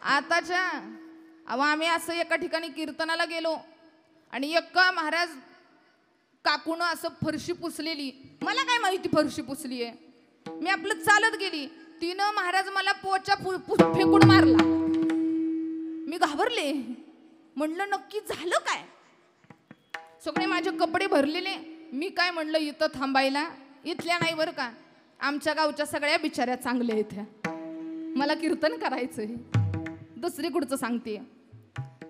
आताच्या अहो आम्ही असं एका ठिकाणी कीर्तनाला गेलो आणि एका महाराज काकून असं फरशी पुसलेली. मला काय माहिती फरशी पुसली आहे. मी आपलं चालत गेली. तिनं महाराज मला पोचा फेकून मारला. मी घाबरले. म्हणलं नक्की झालं काय. सगळे माझे कपडे भरलेले. मी काय म्हणलं इथं थांबायला. इथल्या नाही बरं का, आमच्या गावच्या सगळ्या बिचाऱ्या चांगल्या इथं. मला कीर्तन करायचंय. दुसरी कुठचं सांगते.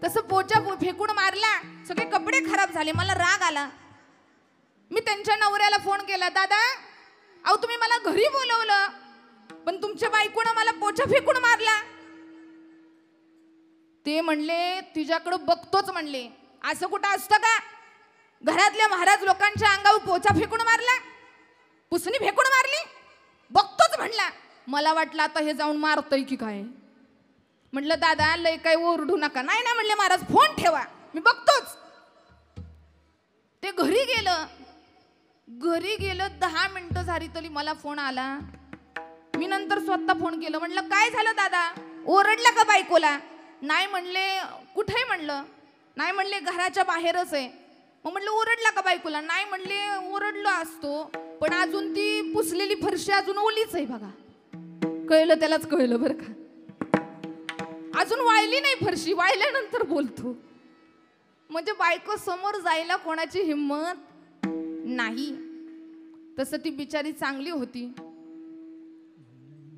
तसं पोचा फेकून मारला. सगळे कपडे खराब झाले. मला राग आला. मी त्यांच्या नवऱ्याला फोन केला, दादा अहो तुम्ही मला घरी बोलवलं पण तुमच्या बायकोनं मला पोचा फेकून मारला. ते म्हणले तिच्याकडं बघतोच म्हणले. असं कुठं असतं का? घरातल्या महाराज लोकांच्या अंगावर पोचा फेकून मारला, पुसणी फेकून मारली, बघतोच म्हणला. मला वाटलं आता हे जाऊन मारतय की काय. म्हटलं दादा लय काय ओरडू नका. नाही ना म्हणले महाराज फोन ठेवा मी बघतोच. ते घरी गेलं. 10 मिनिटं झाली तरी मला फोन आला. मी नंतर स्वतः फोन केलं. म्हटलं काय झालं दादा, ओरडला का बायकोला? नाही म्हणले. कुठे म्हणलं? नाही म्हणले घराच्या बाहेरच आहे. मग म्हटलं ओरडला का बायकोला? नाही म्हणले ओरडलो असतो पण अजून ती पुसलेली फरशी अजून ओलीच आहे बघा. कळलं त्यालाच कळलं बरं का. अजून वाळली नाही फरशी, वाळल्यानंतर बोलतो. म्हणजे बायको समोर जायला कोणाची हिम्मत नाही. तसं ती बिचारी चांगली होती.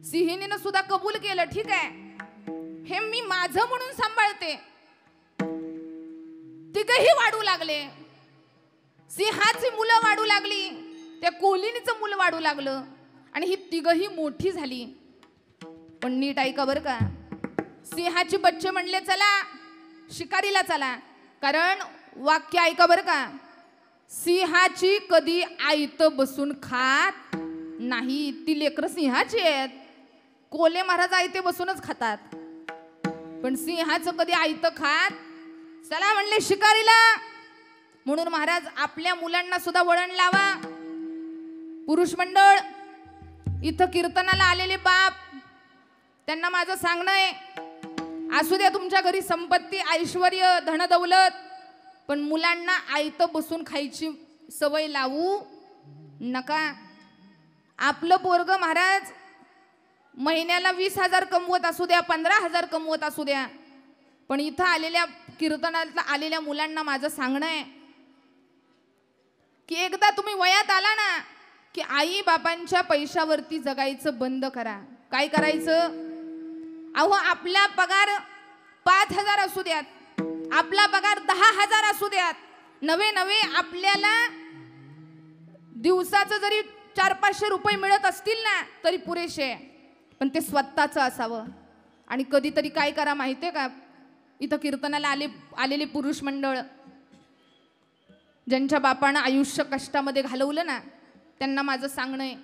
सिंहिणीनं सुद्धा कबूल केलं, ठीक आहे हे मी माझं म्हणून सांभाळते. तिघही वाढू लागले. सिंहाची मुलं वाढू लागली, त्या कोलिनीचं मुलं वाढू लागलं आणि ही तिघही मोठी झाली. पण नीट ऐका बरं का. सिंहाचे बच्चे म्हणले चला शिकारीला चला. कारण वाक्य ऐका बरं का. सिंहाची कधी आयत बसून खात नाही. ती लेकरं सिंहाची आहेत. कोले महाराज आयते बसूनच खातात. पण सिंहाचं कधी आयत खात. चला म्हणले शिकारीला. म्हणून महाराज आपल्या मुलांना सुद्धा वळण लावा. पुरुष मंडळ इथं कीर्तनाला आलेले बाप त्यांना माझं सांगणं आहे, असू द्या तुमच्या घरी संपत्ती ऐश्वर्य धनदौलत पण मुलांना आयत बसून खायची सवय लावू नका. आपलं पोरग महाराज महिन्याला 20,000 कमवत असू द्या, 15,000 कमवत असू द्या, पण इथं आलेल्या कीर्तनाला आलेल्या मुलांना माझं सांगणं आहे की एकदा तुम्ही वयात आला ना की आई बापांच्या पैशावरती जगायचं बंद करा. काय करायचं? अहो आपला पगार 5,000 असू द्यात, आपला पगार 10,000 असू द्यात, नवे नवे आपल्याला दिवसाचं जरी 400-500 रुपये मिळत असतील ना तरी पुरेसे आहे, पण ते स्वतःचं असावं. आणि कधीतरी काय करा माहितीये का, इथं कीर्तनाला आलेले पुरुष मंडळ ज्यांच्या बापानं आयुष्य कष्टामध्ये घालवलं ना, त्यांना माझं सांगणं आहे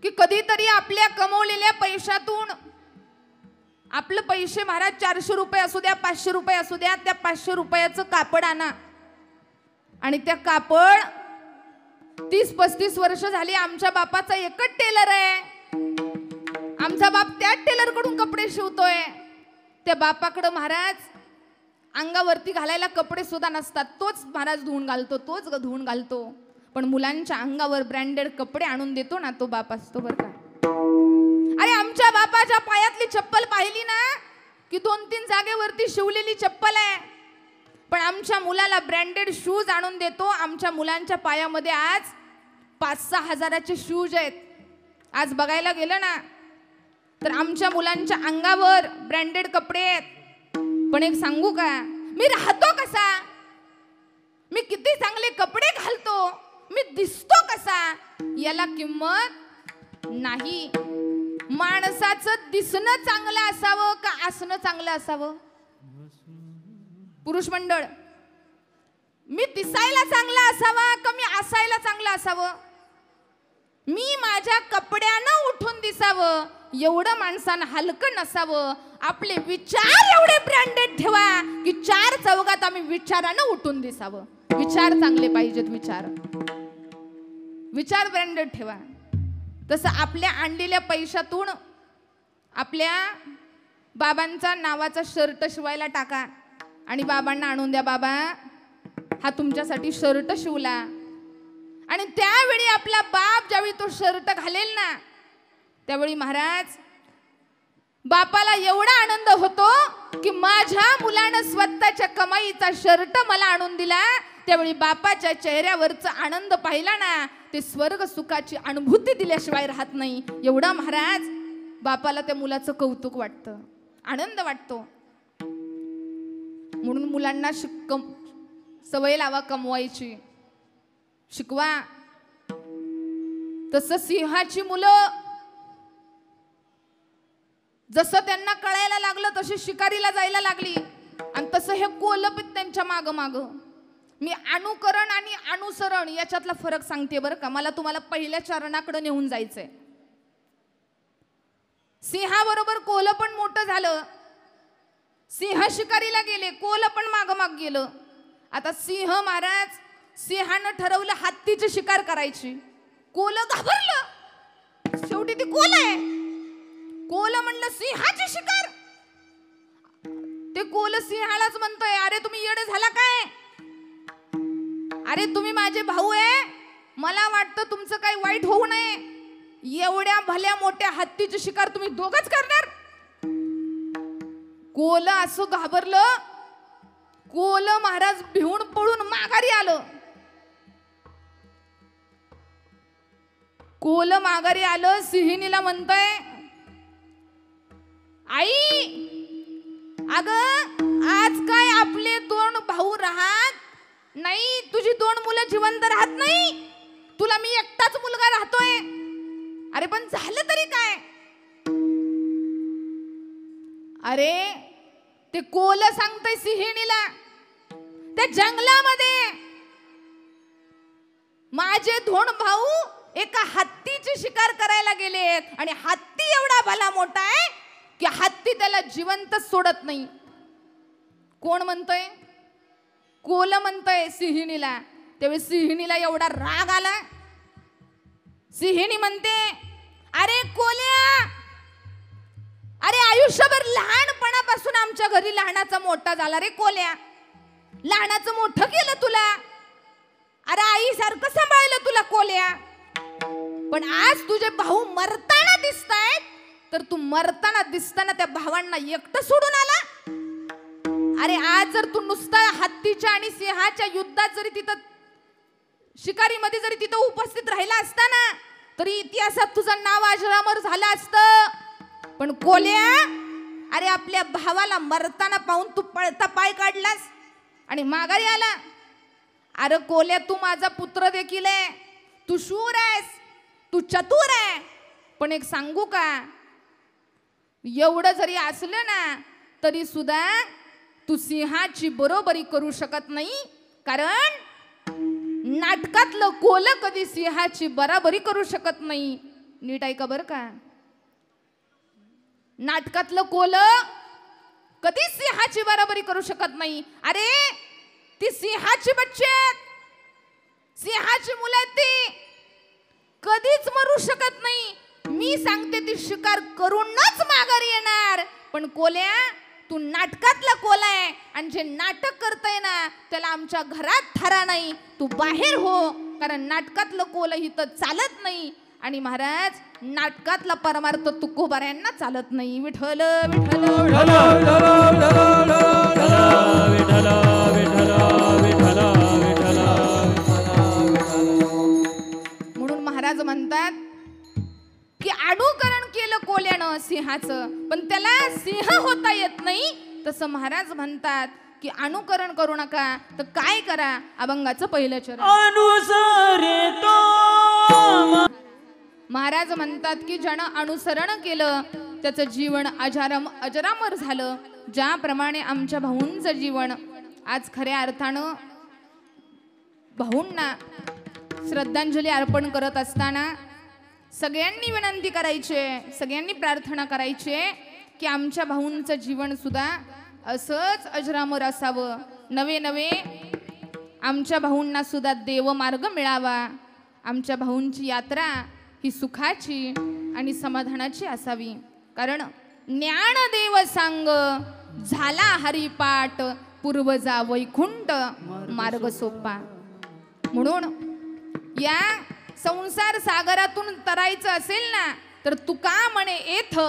की कधीतरी आपल्या कमवलेल्या पैशातून आपलं पैसे महाराज 400 रुपये असू द्या, 500 रुपये असू द्या, त्या 500 रुपयाचं कापड आणा आणि त्या कापड 30-35 वर्ष झाली आमच्या बापाचा एकच टेलर आहे, आमचा बाप त्याच टेलर कडून कपडे शिवतोय. त्या बापाकडं महाराज अंगावरती घालायला कपडे सुद्धा नसतात, तोच महाराज धुवून घालतो, तोच धुवून घालतो. पण मुलांच्या अंगावर ब्रँडेड कपडे आणून देतो ना, तो बाप असतो बरं का. अरे आमच्या बापाच्या पायातली चप्पल पाहिली ना की 2-3 जागेवरती शिवलेली चप्पल आहे, पण आमच्या मुलाला ब्रँडेड शूज आणून देतो. आमच्या मुलांच्या पायामध्ये आज 5-6 हजाराचे शूज आहेत. आज बघायला गेलं ना तर आमच्या मुलांच्या अंगावर ब्रँडेड कपडे आहेत. पण एक सांगू का, मी राहतो कसा, मी किती चांगले कपडे घालतो, मी दिसतो कसा, याला किंमत नाही. माणसाचं दिसणं चांगलं असावं का असणं चांगलं असावं? पुरुष मंडळ, मी दिसायला चांगला असावा का मी असायला चांगला असावं? मी माझ्या कपड्यानं उठून दिसावं एवढं माणसानं हलकं नसावं. आपले विचार एवढे ब्रँडेड ठेवा की 4 चौघात आम्ही विचारानं उठून दिसावं. विचार चांगले पाहिजेत, विचार ब्रँडेड ठेवा. तसं आपल्या आणलेल्या पैशातून आपल्या बाबांचा नावाचा शर्ट शिवायला टाका आणि बाबांना आणून द्या, बाबा हा तुमच्यासाठी शर्ट शिवला. आणि त्यावेळी आपला बाप ज्यावेळी तो शर्ट घालेल ना, त्यावेळी महाराज बापाला एवढा आनंद होतो की माझ्या मुलानं स्वतःच्या कमाईचा शर्ट मला आणून दिला. त्यावेळी बापाच्या चेहऱ्यावरचा आनंद पाहिला ना, ते स्वर्ग सुखाची अनुभूती दिल्याशिवाय राहत नाही. एवढा महाराज बापाला त्या मुलाचं कौतुक वाटतं, आनंद वाटतो. म्हणून मुलांना सवय लावा कमवायची, शिकवा. तसं सिंहाची मुलं जसं त्यांना कळायला लागलं तशी शिकारीला जायला लागली आणि तसं हे कोलपित त्यांच्या माग माग. मी अनुकरण आणि अनुसरण याच्यातला फरक सांगते बरं का. मला तुम्हाला पहिल्या चरणाकडे नेऊन जायचंय. सिंहाबरोबर कोल पण मोठं झालं, सिंह शिकारीला गेले, कोल पण माग माग गेलं. आता सिंह महाराज, सिंहानं ठरवलं हत्तीची शिकार करायची, कोल घाबरलं, शेवटी ती कोल आहे. कोल म्हणलं सिंहाची शिकार. ते कोल सिंहालाच म्हणतोय, अरे तुम्ही येडे झाला काय, अरे तुम्ही माझे भाऊ आहे, मला वाटतं तुमचं काही वाईट होऊ नये, एवढ्या भल्या मोठ्या हत्तीची शिकार तुम्ही दोघंच करणार. कोल असं घाबरलं, कोल महाराज भिवून पळून माघारी आलं. कोल माघारी आलं, सिंहिणीला म्हणतोय, आई अगं आज काय आपले 2 भाऊ राहत नाही, तुझी 2 मुलं जिवंत राहत नाही, तुला मी एकटाच मुलगा राहतोय. अरे पण झालं तरी काय? अरे ते कोल सांगतय सिंहिणीला, त्या जंगलामध्ये माझे 2 भाऊ एका हत्तीची शिकार करायला गेलेत आणि हत्ती एवढा भला मोठा आहे की हत्ती त्याला जिवंत सोडत नाही. कोण म्हणतोय? कोल म्हणतोय सिंहिणीला. त्यावेळी सिंहिणीला एवढा राग आला. सिंहिणी म्हणते, अरे कोल्या, अरे आयुष्यभर लहानपणापासून आमच्या घरी लहानाचा मोठा झाला रे कोल्या, लहानाचं मोठं केलं तुला, अरे आई सारखं सांभाळलं तुला कोल्या, पण आज तुझे भाऊ मरताना दिसतायत, तर तू मरताना दिसताना त्या भावांना एकटं सोडून आला. अरे आज जर तू नुसता हत्तीच्या आणि सिंहाच्या युद्धात जरी तिथं शिकारीमध्ये जरी तिथं उपस्थित राहिला असता ना, तरी इतिहासात तुझं नाव अजरामर झालं असतं. पण कोल्या अरे आपल्या भावाला मरताना पाहून तू पळता पाय काढलास आणि माघारी आला. अरे कोल्या, तू माझा पुत्र देखील आहे, तू शूर आहेस, तू चतुर आहे, पण एक सांगू का, एवढं जरी असलं ना तरी सुद्धा तू सिंहाची बरोबरी करू शकत नाही. कारण नाटकातलं कोलं कधी सिंहाची बरोबरी करू शकत नाही. नीट ऐका बरं का, नाटकातलं कोलं कधीच सिंहाची बरोबरी करू शकत नाही. अरे ती सिंहाची बच्चे आहेत, सिंहाची मुलं आहेत, ती कधीच मरू शकत नाही. मी सांगते ती शिकार करूनच माघारी येणार. पण कोल्या, तू नाटकातला कोला आहे आणि जे नाटक करतय ना त्याला आमच्या घरात थारा नाही. तू बाहेर हो, कारण नाटकातलं कोलं इथं चालत नाही. आणि महाराज, नाटकातला परमार्थ तुकोबाऱ्यांना चालत नाही. विठ्ठल विठ्ठल विठ्ठल विठ्ठल विठ्ठल विठ्ठल विठ्ठल. म्हणून महाराज म्हणतात की अनुकरण केलं कोल्यानं सिंहाचं, पण त्याला सिंह होता येत नाही. तसं महाराज म्हणतात की अनुकरण करू नका, तर काय करा, अभंगाचं पहिलं चरण. अनुसरे तो महाराज म्हणतात की ज्यानं अनुसरण केलं त्याचं जीवन अजरामर झालं. ज्याप्रमाणे आमच्या भाऊंचं जीवन आज खऱ्या अर्थानं भाऊंना श्रद्धांजली अर्पण करत असताना सगळ्यांनी विनंती करायची, सगळ्यांनी प्रार्थना करायची की आमच्या भाऊंचं जीवन सुद्धा असंच अजरामर असावं. नवे नवे आमच्या भाऊंना सुद्धा देवमार्ग मिळावा. आमच्या भाऊंची यात्रा ही सुखाची आणि समाधानाची असावी. कारण ज्ञानदेव सांग झाला हरिपाठ, पूर्वजा वैकुंठ मार्ग सोपा. म्हणून या संसार सागरातून तरायचं असेल ना तर तुका म्हणे येथ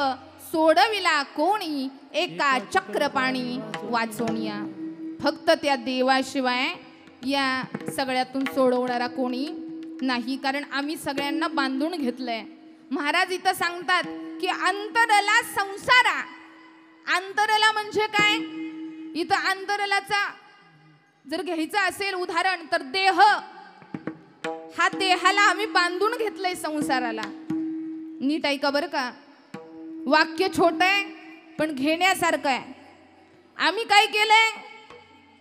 सोडविला कोणी एका चक्र पाणी वाचवणिया. फक्त त्या देवाशिवाय या सगळ्यातून सोडवणारा कोणी नाही. कारण आम्ही सगळ्यांना बांधून घेतलंय. महाराज इथं सांगतात की अंतरला संसारा. अंतरला म्हणजे काय, इथं अंतरलाचा जर घ्यायचं असेल उदाहरण तर देह, हा देहाला आम्ही बांधून घेतलंय संसाराला. नीट ऐका बरं का, वाक्य छोट आहे पण घेण्यासारखं आहे. आम्ही काय केलंय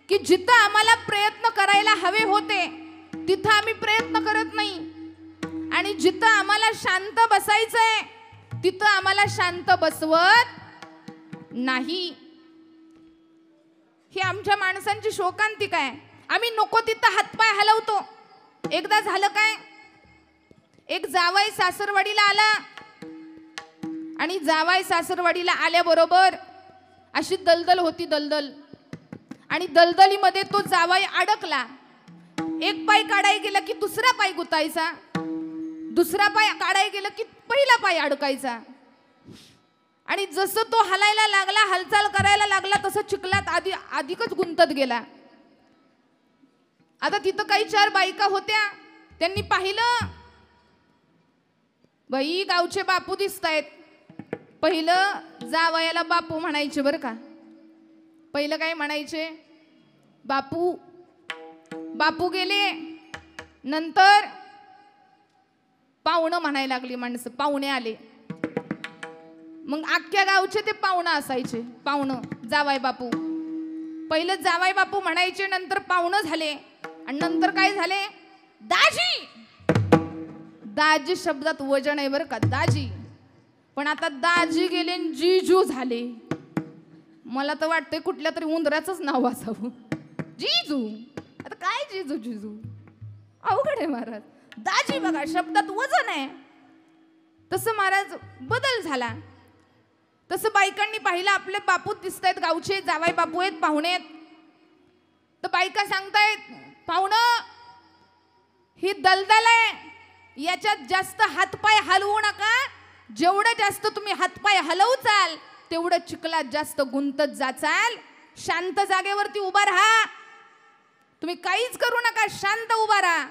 की जिथं आम्हाला प्रयत्न करायला हवे होते तिथं आम्ही प्रयत्न करत नाही, आणि जिथं आम्हाला शांत बसायचंय तिथं आम्हाला शांत बसवत नाही. ही आमच्या माणसांची शोकांतिक आहे. आम्ही नको तिथं हातपाय हलवतो. एकदा झालं काय, एक जावाई सासरवाडीला आला आणि जावाई सासरवाडीला आल्याबरोबर अशी दलदल होती, दलदल, आणि दलदलीमध्ये तो जावाई अडकला. एक पाय काढाय गेला की दुसरा पाय गुतायचा, दुसरा पाय काढाय गेला की पहिला पाय अडकायचा. आणि जसं तो हलायला लागला, हालचाल करायला लागला, तसं चिखलात अधिकच गुंतत गेला. आता तिथं काही 4 बायका होत्या. त्यांनी पाहिलं, बाई गावचे बापू दिसतायत. पहिलं जावयाला बापू म्हणायचे बरं का. पहिलं काय म्हणायचे, बापू. बापू गेले, नंतर पाहुणं म्हणायला लागली माणसं. पाहुणे आले, मग अख्ख्या गावचे ते पाहुणं असायचे. पाहुणं जावाय बापू. पहिलं जावाय बापू म्हणायचे, नंतर पाहुणं झाले, आणि नंतर काय झाले, दाजी. दाजी शब्दात वजन आहे बरं का, दाजी. पण आता दाजी गेले आणि जीजू झाले. मला तर वाटतंय कुठल्या तरी उंदराचंच नाव असावं, जीजू. आता काय जीजू जीजू, अवघड आहे महाराज. दाजी बघा, शब्दात वजन आहे. तसं महाराज बदल झाला. तसं बायकांनी पाहिलं, आपले बापू दिसतायत, गावचे जावाई बापू आहेत, पाहुणे आहेत. तर बायका सांगतायत, पाहुणं ही दलदल आहे, याच्यात जास्त हातपाय हलवू नका. जेवढं जास्त तुम्ही हातपाय हलवचाल तेवढं चिखलात जास्त गुंतत जाचाल. शांत जागेवरती उभा राहा, तुम्ही काहीच करू नका, शांत उभा राहा.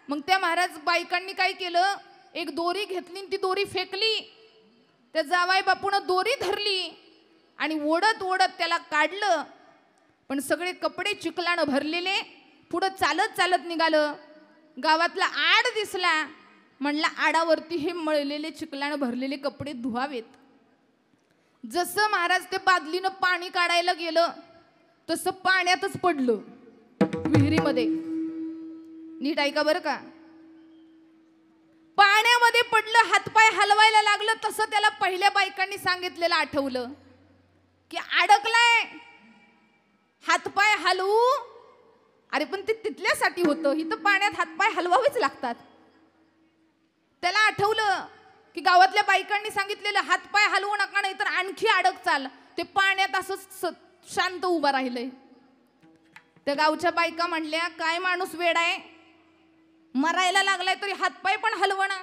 मग त्या महाराज बायकांनी काय केलं, एक दोरी घेतली, ती दोरी फेकली. त्या जावाई बापून दोरी धरली आणि ओढत ओढत त्याला काढलं. पण सगळे कपडे चिखलानं भरलेले. पुढं चालत चालत निघालं. गावातला आड दिसला. म्हणला आडावरती हे मळलेले चिखलानं भरलेले कपडे धुवावेत. जसं महाराज ते बादलीनं पाणी काढायला गेलं तसं पाण्यातच पडलं विहिरीमध्ये. नीट ऐका बरं का. पाण्यामध्ये पडलं, हातपाय हलवायला लागलं. तसं त्याला पहिल्या बायकांनी सांगितलेलं आठवलं की अडकलाय, हातपाय हलवू. अरे पण ते तिथल्यासाठी होतं, इथं पाण्यात हातपाय हलवावेच लागतात. त्याला आठवलं की गावातल्या बायकांनी सांगितलेलं हातपाय हलवू नका, नाही तर आणखी अडकचाल. ते पाण्यात असं शांत उभा राहिलंय. त्या गावच्या बायका म्हणल्या, काय माणूस वेडा आहे, मरायला लागलाय तरी हातपाय पण हलवणा,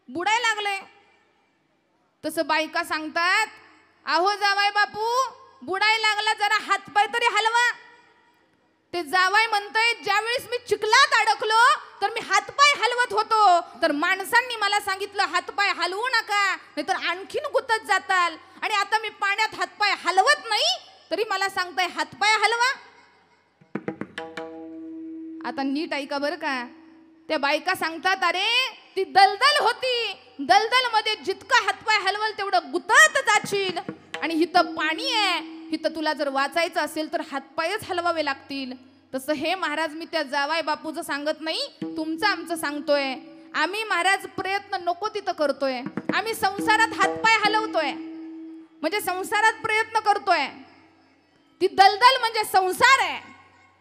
बुडाय लागले. तसं बायका सांगतात, अहो जावाय बापू, बुडाय लागला, जरा हातपाय तरी हलवा. ते जावाय म्हणतंय, ज्यावेळेस मी चिखलात अडकलो तर मी हातपाय हलवत होतो, तर माणसांनी मला सांगितलं हातपाय हलवू नका, नाहीतर आणखीन गुतत जाताल. आणि आता मी पाण्यात हातपाय हलवत नाही तरी मला सांगताय हातपाय हलवा. आता नीट ऐका बरं का. त्या बायका सांगतात, अरे ती दलदल होती, दलदल मध्ये जितका हातपाय हलवल तेवढं गुतत जाशील. आणि इथं पाणी आहे, इथं तुला जर वाचायचं असेल तर हातपायच हलवावे लागतील. तसं हे महाराज मी त्या जावाय बापूचं सांगत नाही, तुमचं आमचं सांगतोय. आम्ही महाराज प्रयत्न नको तिथं करतोय. आम्ही संसारात हातपाय हलवतोय, म्हणजे संसारात प्रयत्न करतोय. ती दलदल म्हणजे संसार आहे.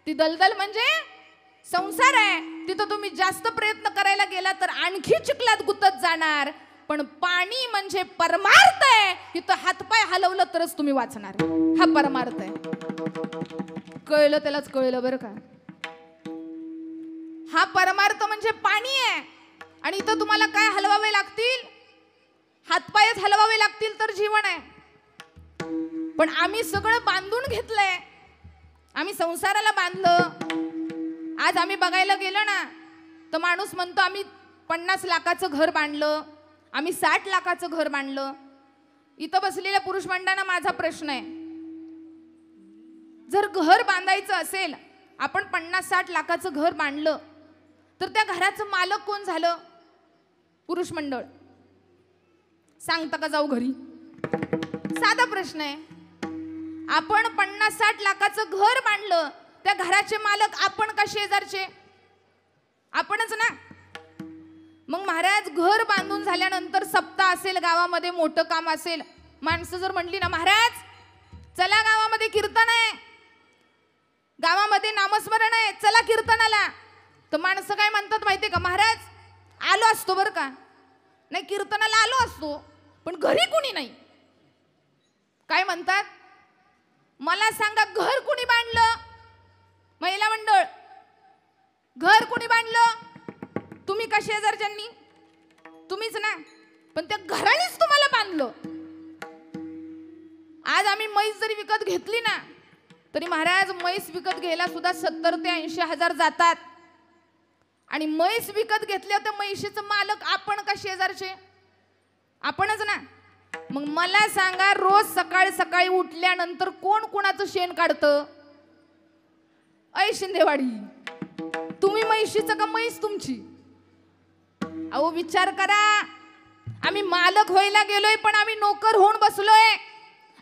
ती दलदल म्हणजे संसार आहे. तिथं तुम्ही जास्त प्रयत्न करायला गेला तर आणखी चिखलात गुतत जाणार. पण पाणी म्हणजे परमार्थ आहे. इथं हातपाय हलवलं तरच तुम्ही वाचणार. हा परमार्थ आहे. कळलं त्यालाच कळलं बरं का. हा परमार्थ म्हणजे पाणी आहे. आणि इथं तुम्हाला काय हलवावे लागतील, हातपायच हलवावे लागतील तर जीवन आहे. पण आम्ही सगळं बांधून घेतलंय. आम्ही संसाराला बांधलं. आज आम्ही बघायला गेलो ना तर माणूस म्हणतो आम्ही 50 लाखाचं घर बांधलं, आम्ही 60 लाखाचं घर बांधलं. इथं बसलेल्या पुरुष मंडळांना माझा प्रश्न आहे, जर घर बांधायचं असेल, आपण 50-60 लाखाचं घर बांधलं, तर त्या घराचं मालक कोण झालं? पुरुष मंडळ सांगता का जाऊ घरी? साधा प्रश्न आहे. आपण 50-60 लाखाचं घर बांधलं, त्या घराचे मालक आपण का शेजारचे? आपणच ना. मग महाराज घर बांधून झाल्यानंतर सप्ताह असेल, गावामध्ये मोठं काम असेल, माणसं जर म्हणली ना महाराज चला गावामध्ये कीर्तन आहे, गावामध्ये नामस्मरण आहे, चला कीर्तनाला, तर माणसं काय म्हणतात माहितीये का, महाराज आलो असतो बरं का, नाही कीर्तनाला आलो असतो पण घरी कुणी नाही. काय म्हणतात, मला सांगा घर कुणी बांधलं? महिला मंडळ, घर कुणी बांधलं? तुम्ही का शेजारच्यांनी? तुम्हीच ना. पण त्या घरानेच तुम्हाला बांधलं. आज आम्ही म्हैस जरी विकत घेतली ना तरी महाराज म्हैस विकत घ्यायला सुद्धा 70 ते 80 हजार जातात. आणि म्हैस विकत घेतल्या तर म्हैशीचं मालक आपण का शेजारचे? आपणच ना. मग मला सांगा, रोज सकाळी सकाळी उठल्यानंतर कोण कोणाचं शेण काढतं? ऐ शिंदेवाडी, तुम्ही म्हैशीचं का म्हैस तुमची? अहो विचार करा. आम्ही मालक व्हायला गेलोय पण आम्ही नोकर होऊन बसलोय.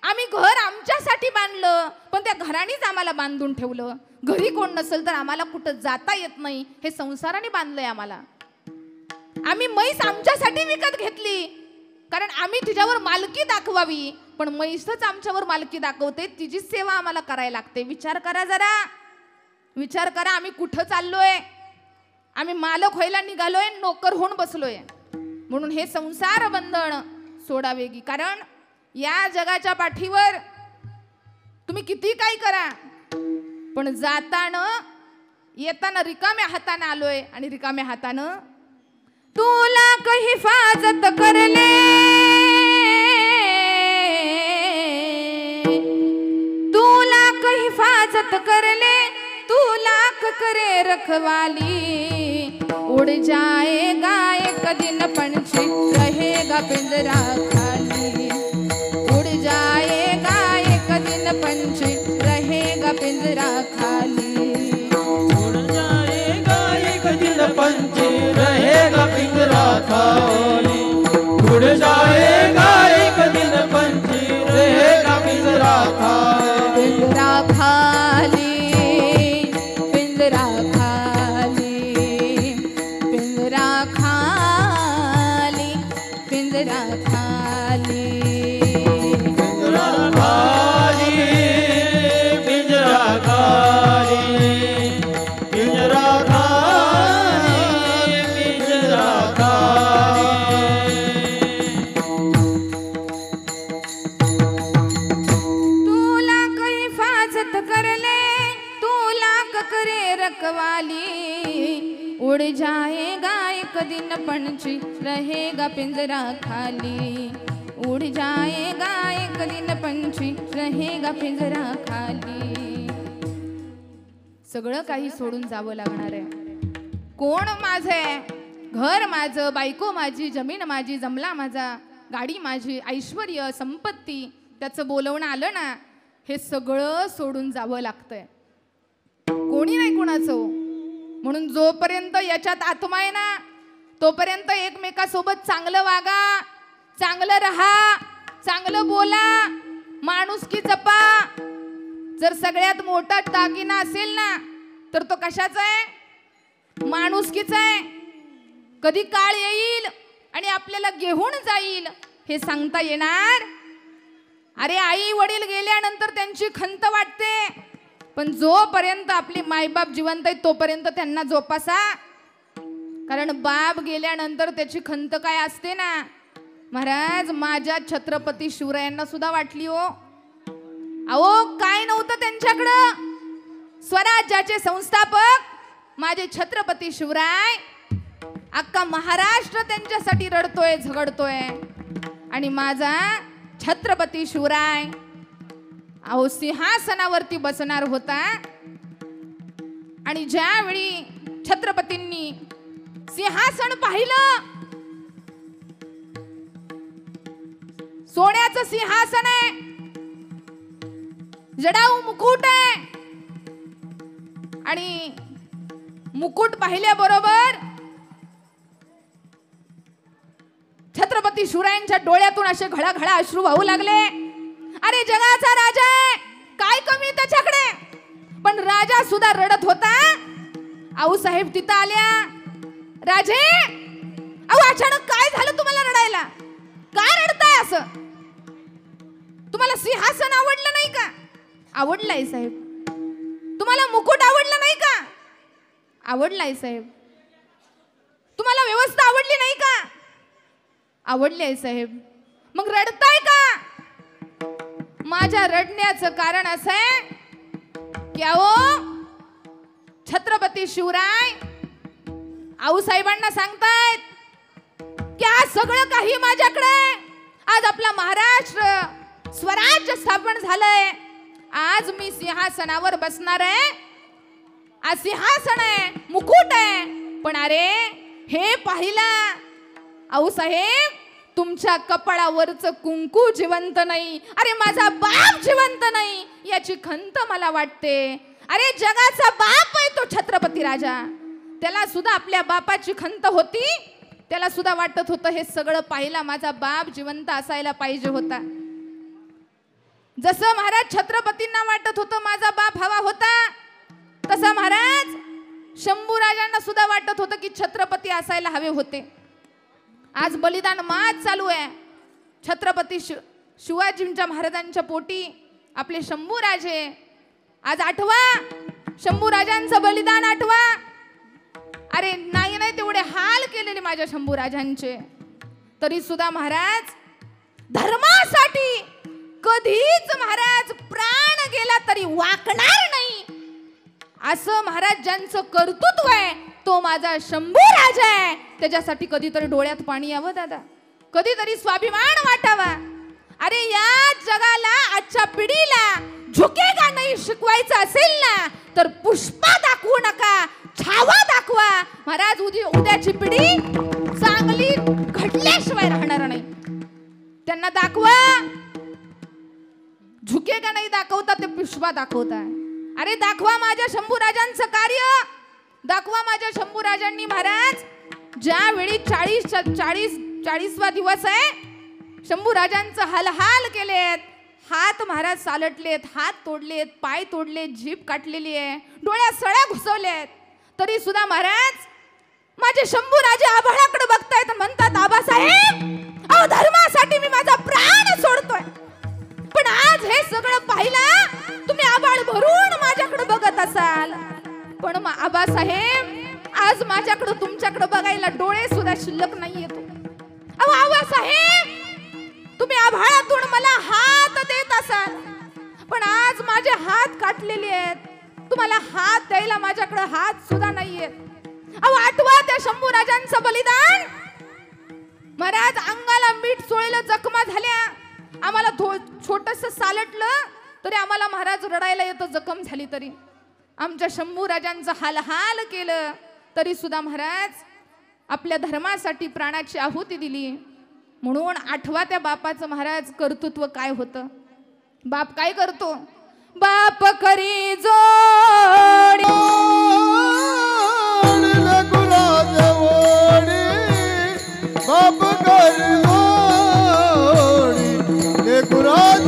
आम्ही घर आमच्यासाठी बांधलं पण त्या घरानेच आम्हाला बांधून ठेवलं. घरी कोण नसेल तर आम्हाला कुठं जाता येत नाही, हे संसाराने बांधलंय आम्हाला. आम्ही म्हैस आमच्यासाठी विकत घेतली कारण आम्ही तिच्यावर मालकी दाखवावी, पण म्हैसच आमच्यावर मालकी दाखवते, तिची सेवा आम्हाला करायला लागते. विचार करा जरा, विचार करा. आम्ही कुठं चाललोय? आम्ही मालक व्हायला निघालोय, नोकर होऊन बसलोय. म्हणून हे संसार बंधन सोडावे की. कारण या जगाच्या पाठीवर तुम्ही किती काही करा, पण जाताना येताना रिकाम्या हाताने आलोय आणि रिकाम्या हातानं तुला काही हिफाजत करले, तुला काही हिफाजत करले, तू लाख करे रखवाली. उड़ जाएगा एक दिन पंछी, रहेगा पिंजरा खाली. उड़ जाएगा उड़ जाएगा एक दिन पंछी रहेगा पिंजरा खाली, उड़ जाएगा एक दिन पंछी रहेगा पिंजरा खाली. सगळं काही सोडून जावं लागणार आहे. कोण माझे, घर माझं, बायको माझी, जमीन माझी, जमला माझा, गाडी माझी, ऐश्वर्य, संपत्ती, त्याचं बोलवणं आलं ना, हे सगळं सोडून जावं लागतंय. कोणी नाही कोणाचं. म्हणून जोपर्यंत याच्यात आत्मा आहे ना, तोपर्यंत एकमेकासोबत चांगलं वागा, चांगलं राहा, चांगलं बोला, माणुसकी जपा. जर सगळ्यात मोठा दागिना असेल ना, तर तो कशाचा आहे? माणुसकीचा आहे. कधी काळ येईल आणि आपल्याला घेऊन जाईल हे सांगता येणार? अरे आई वडील गेल्यानंतर त्यांची खंत वाटते, पण जोपर्यंत आपले मायबाप जिवंत आहेत तोपर्यंत त्यांना जोपासा. कारण बाप गेल्यानंतर त्याची खंत काय असते ना महाराज. माझ्या छत्रपती शिवरायांना सुद्धा वाटली हो. अहो काय नव्हतं त्यांच्याकडं. स्वराज्याचे संस्थापक माझे छत्रपती शिवराय, अख्खा महाराष्ट्र त्यांच्यासाठी रडतोय, झगडतोय. आणि माझा छत्रपती शिवराय अहो सिंहासनावरती बसणार होता. आणि ज्यावेळी छत्रपतींनी सिंहासन पाहिलं, सोन्याचं सिंहासन आहे, जडाऊ मुकुट आहे. आणि मुकुट पाहिल्याबरोबर छत्रपती शिवरायांच्या डोळ्यातून असे घळाघळा अश्रू वाहू लागले. अरे जगाचा राजा आहे, काय कमी त्याच्याकडे. पण राजा सुद्धा रडत होता. आऊसाहेब तिथं आल्या. राजे अहो अचानक काय झालं तुम्हाला रडायला? काय रडताय असं? तुम्हाला सिंहासन आवडलं नाही का? आवडलंय साहेब. तुम्हाला मुकुट आवडलं नाही का? आवडलाय साहेब. तुम्हाला व्यवस्था आवडली नाही का? आवडली आहे साहेब. मग रडताय का? माझ्या रडण्याचं कारण असं आहे की अहो छत्रपती शिवराय आऊसाहेबांना सांगतायत की आज सगळं काही माझ्याकडे. आज आपला महाराष्ट्र स्वराज्य स्थापन झालंय. आज मी सिंहासनावर बसणार आहे. आज सिंहासन आहे, मुकुट आहे. पण अरे हे पाहिलं आऊसाहेब, तुमच्या कपाळावरचं कुंकू जिवंत नाही. अरे माझा बाप जिवंत नाही याची खंत मला वाटते. अरे जगाचा बाप आहे तो छत्रपती राजा. त्याला सुद्धा आपल्या बापाची खंत होती. त्याला सुद्धा वाटत होतं हे सगळं पाहिला माझा बाप जिवंत असायला पाहिजे होता. जसं महाराज छत्रपतींना वाटत होतं माझा बाप हवा होता, तसा महाराज शंभूराजांना सुद्धा वाटत होतं की छत्रपती असायला हवे होते. आज बलिदान माज चालू आहे. छत्रपती शिवाजींच्या महाराजांच्या पोटी आपले शंभूराजे. आज आठवा शंभूराजांचं बलिदान आठवा. अरे नाही नाही तेवढे हाल केलेले माझ्या शंभूराजांचे. तरी सुद्धा महाराज धर्मासाठी कधीच महाराज प्राण गेला तरी वाकणार नाही असं महाराज ज्यांचं कर्तृत्व आहे तो माझा शंभू राजा आहे. त्याच्यासाठी कधीतरी डोळ्यात पाणी यावं दादा, कधीतरी स्वाभिमान वाटावा. अरे या जगाला आजच्या पिढीला झुकेगा नाही शिकवायचं असेल ना तर पुष्पा दाखवू नका, छावा दाखवा. महाराज उद्याची पिढी चांगली घडल्याशिवाय राहणार नाही. त्यांना दाखवा. झुकेगा नाही दाखवता ते पुष्पा दाखवता. अरे दाखवा माझ्या शंभूराजांचं कार्य. दाखवा माझ्या शंभूराजांनी महाराज ज्यावेळी 40वा दिवस आहे शंभूराजांचं हालहाल केलेत. हात महाराज सालटलेत, हात तोडलेत, पाय तोडलेत, जीभ काटलेली आहे, डोळ्यात सळ्या घुसवल्यात. तरी सुद्धा महाराज माझे शंभूराजे आभाळाकडे बघतायत आणि म्हणतात आबासाहेब अहो धर्मासाठी मी माझा प्राण सोडतोय. पण आज हे सगळं पाहिलं तुम्ही आभाळ भरून माझ्याकडे बघत असाल. पण आबासाहेब आज माझ्याकडे तुमच्याकडे बघायला डोळे सुद्धा शिल्लक नाहीयेत. अहो आबासाहेब तुम्ही आभाळातून मला हात देत असाल, पण आज माझे हात काटलेले आहेत. तुम्हाला हात द्यायला माझ्याकडे हात सुद्धा नाहीयेत. अहो आठवा त्या शंभू राजांचं बलिदान. महाराज अंगाला मीठ चोळीला जखमा झाल्या, आम्हाला छोटस सालटलं तरी आम्हाला महाराज रडायला येतं, जखम झाली तरी. आमच्या शंभू राजांचं हाल हाल केलं तरी सुद्धा महाराज आपल्या धर्मासाठी प्राणाची आहुती दिली. म्हणून आठवा त्या बापाचं महाराज कर्तृत्व काय होतं. बाप काय करतो. बाप करी जोडी बाप करी जोडी लेकुराज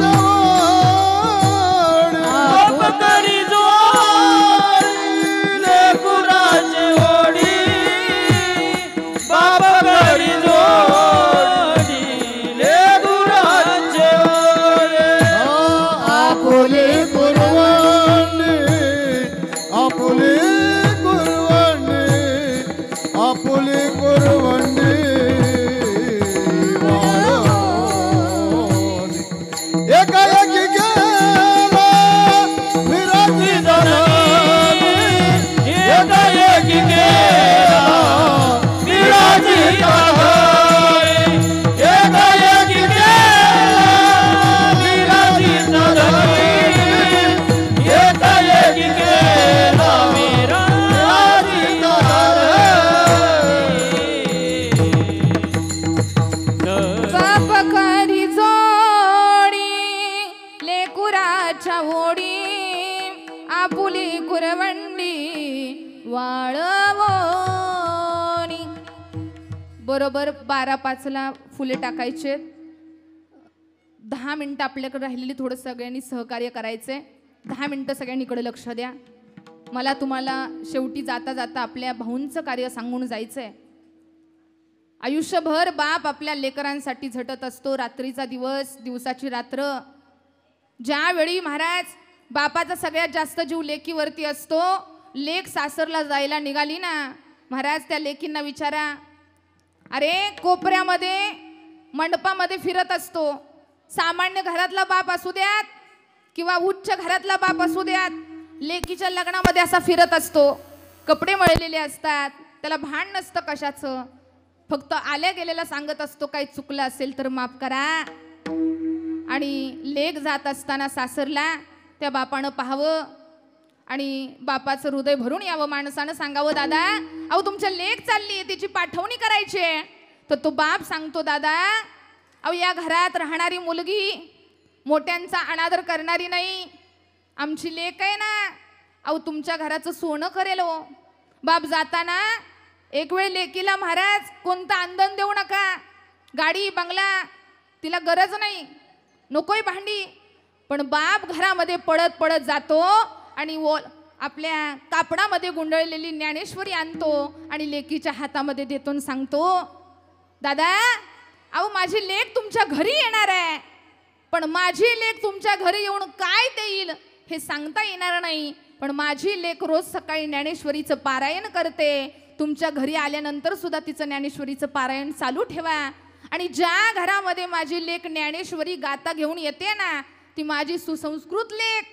बाप करी जोडी लेकुराचे ओढी. बाप करी जोडी लेकुराचे ओढी. आपुले कुरवंडी आपुले कुरवंडी आपुले कुरवंडी एकाएकी गेला विराजी धरणी. एकाएकी गेला विराजी धरणी. एकाएकी गेला विराजी धरणी. एकाएकी गेला विराजी धरणी. बाप करी जोडी लेकुराच्या ओढी आपुली कुरवंडी वाळवणी. बरोबर 12:05 फुले टाकायचे. 10 मिनिटं आपल्याकडे राहिलेली थोडं सगळ्यांनी सहकार्य करायचे. 10 मिनिटं सगळ्यांनी इकडे लक्ष द्या. मला तुम्हाला शेवटी जाता जाता आपल्या भाऊंचं कार्य सांगून जायचंय. आयुष्यभर बाप आपल्या लेकरांसाठी झटत असतो. रात्रीचा दिवस, दिवसाची रात्र. ज्यावेळी महाराज बापाचा सगळ्यात जास्त जीव लेकीवरती असतो. लेक सासरला जायला निघाली ना, महाराज त्या लेकींना विचारा. अरे कोपऱ्यामध्ये मंडपामध्ये फिरत असतो. सामान्य घरातला बाप असू द्यात किंवा उच्च घरातला बाप असू द्यात, लेकीच्या लग्नामध्ये असा फिरत असतो. कपडे मळलेले असतात, त्याला भान नसतं कशाचं. फक्त आल्या गेलेला सांगत असतो काही चुकलं असेल तर माफ करा. आणि लेक जात असताना सासरला त्या बापानं पाहावं आणि बापाचं हृदय भरून यावं. माणसानं सांगावं, दादा अहो तुमच्या लेक चालली, तिची पाठवणी करायची आहे. तर तो बाप सांगतो, दादा अहो या घरात राहणारी मुलगी मोठ्यांचा अनादर करणारी नाही. आमची लेक आहे ना, अहो तुमच्या घराचं सोनं करेल हो. बाप जाताना एक वेळ लेकीला महाराज कोणता आंदन देऊ नका. गाडी बंगला तिला गरज नाही, नकोय भांडी. पण बाप घरामध्ये पडत पडत जातो आणि आपल्या कापडामध्ये गुंडळलेली ज्ञानेश्वरी आणतो आणि लेकीच्या हातामध्ये देतो आणि सांगतो, दादा अहो माझी लेक तुमच्या घरी येणार आहे, पण माझी लेक तुमच्या घरी येऊन काय देईल हे सांगता येणार नाही. पण माझी लेक रोज सकाळी ज्ञानेश्वरीचं पारायण करते. तुमच्या घरी आल्यानंतर सुद्धा तिचं ज्ञानेश्वरीचं पारायण चालू ठेवा. आणि ज्या घरामध्ये माझी लेक ज्ञानेश्वरी गाता घेऊन येते ना, ती माझी सुसंस्कृत लेक.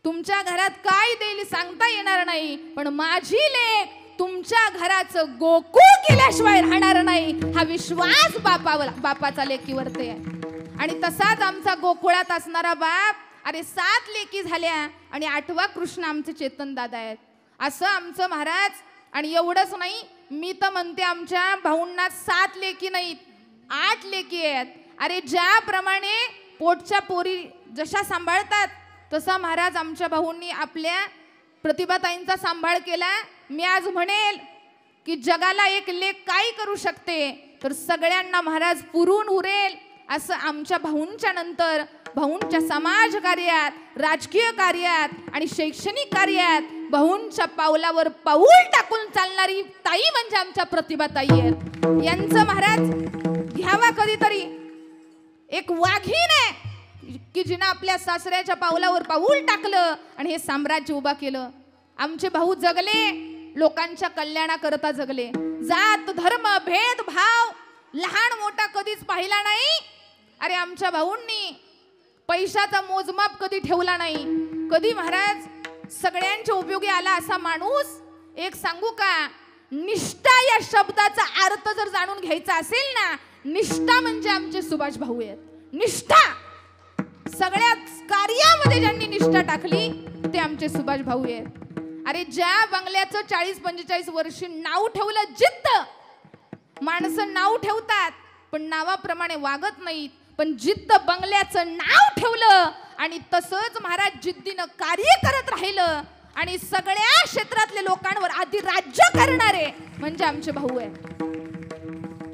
तुमच्या घरात काय देईल सांगता येणार नाही, पण माझी लेक तुमच्या घराचं गोकुळ केल्याशिवाय राहणार नाही. हा विश्वास बापाचा लेकीवरती आहे. आणि तसाच आमचा गोकुळात असणारा बाप. अरे 7 लेकी झाल्या आणि 8वा कृष्ण आमचे चेतन दादा आहेत. असं आमचं महाराज. आणि एवढंच नाही, मी तर म्हणते आमच्या भाऊंना 7 लेकी नाहीत, 8 लेकी आहेत. अरे ज्याप्रमाणे पोटच्या पोरी जशा सांभाळतात तसा महाराज आमच्या भाऊंनी आपल्या प्रतिभाताईंचा सांभाळ केला. मी आज म्हणेल की जगाला एक लेक काय करू शकते, तर सगळ्यांना महाराज पुरून उरेल असं आमच्या भाऊंच्या नंतर भाऊंच्या समाज कार्यात, राजकीय कार्यात आणि शैक्षणिक कार्यात भाऊंच्या पावलावर पाऊल टाकून चालणारी ताई म्हणजे आमच्या प्रतिभाताई आहेत. यांचं महाराज घ्यावा कधीतरी. एक वाघीण आहे की जिनं आपल्या सासऱ्याच्या पावलावर पाऊल टाकलं आणि हे साम्राज्य उभा केलं. आमचे भाऊ जगले, लोकांच्या कल्याणाकरता जगले. जात धर्म भेदभाव लहान मोठा कधीच पाहिला नाही. अरे आमच्या भाऊंनी पैशाचा मोजमाप कधी ठेवला नाही. कधी महाराज सगळ्यांच्या उपयोगी आला असा माणूस. एक सांगू का, निष्ठा या शब्दाचा अर्थ जर जाणून घ्यायचा असेल ना, निष्ठा म्हणजे आमचे सुभाष भाऊ आहेत. निष्ठा सगळ्या कार्यामध्ये ज्यांनी निष्ठा टाकली ते आमचे सुभाष भाऊ आहेत. अरे ज्या बंगल्याचं 40-45 वर्ष नाव ठेवलं जिद्द. माणसं नाव ठेवतात पण नावाप्रमाणे वागत नाहीत, पण जिद्द बंगल्याचं नाव ठेवलं आणि तसंच महाराज जिद्दीनं कार्य करत राहिलं आणि सगळ्या क्षेत्रातल्या लोकांवर आधी राज्य करणारे म्हणजे आमचे भाऊ आहे.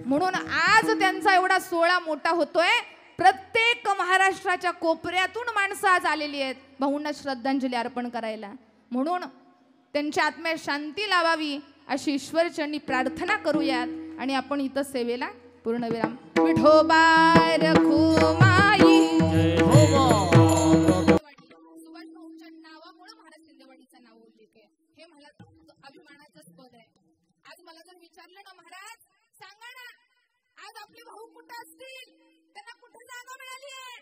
म्हणून आज त्यांचा एवढा सोहळा मोठा होतोय. प्रत्येक महाराष्ट्राच्या कोपऱ्यातून माणसं आज आलेली आहेत भाऊंना श्रद्धांजली अर्पण करायला. म्हणून त्यांच्या आत्म्यात शांती लावावी अशी ईश्वरचरणी प्रार्थना करूयात आणि आपण इथं सेवेला पूर्णविराम. विठोबा रखुमाई. सुभाष भाऊंच्या नावामुळे महाराज शिंदेवाडीचं नाव उल्लेख हे मला अभिमानाचंच पद आहे. आज मला जर विचारलं ना महाराज सांगा ना आज आपले भाऊ कुठं असतील, त्यांना कुठे जागा मिळाली आहे,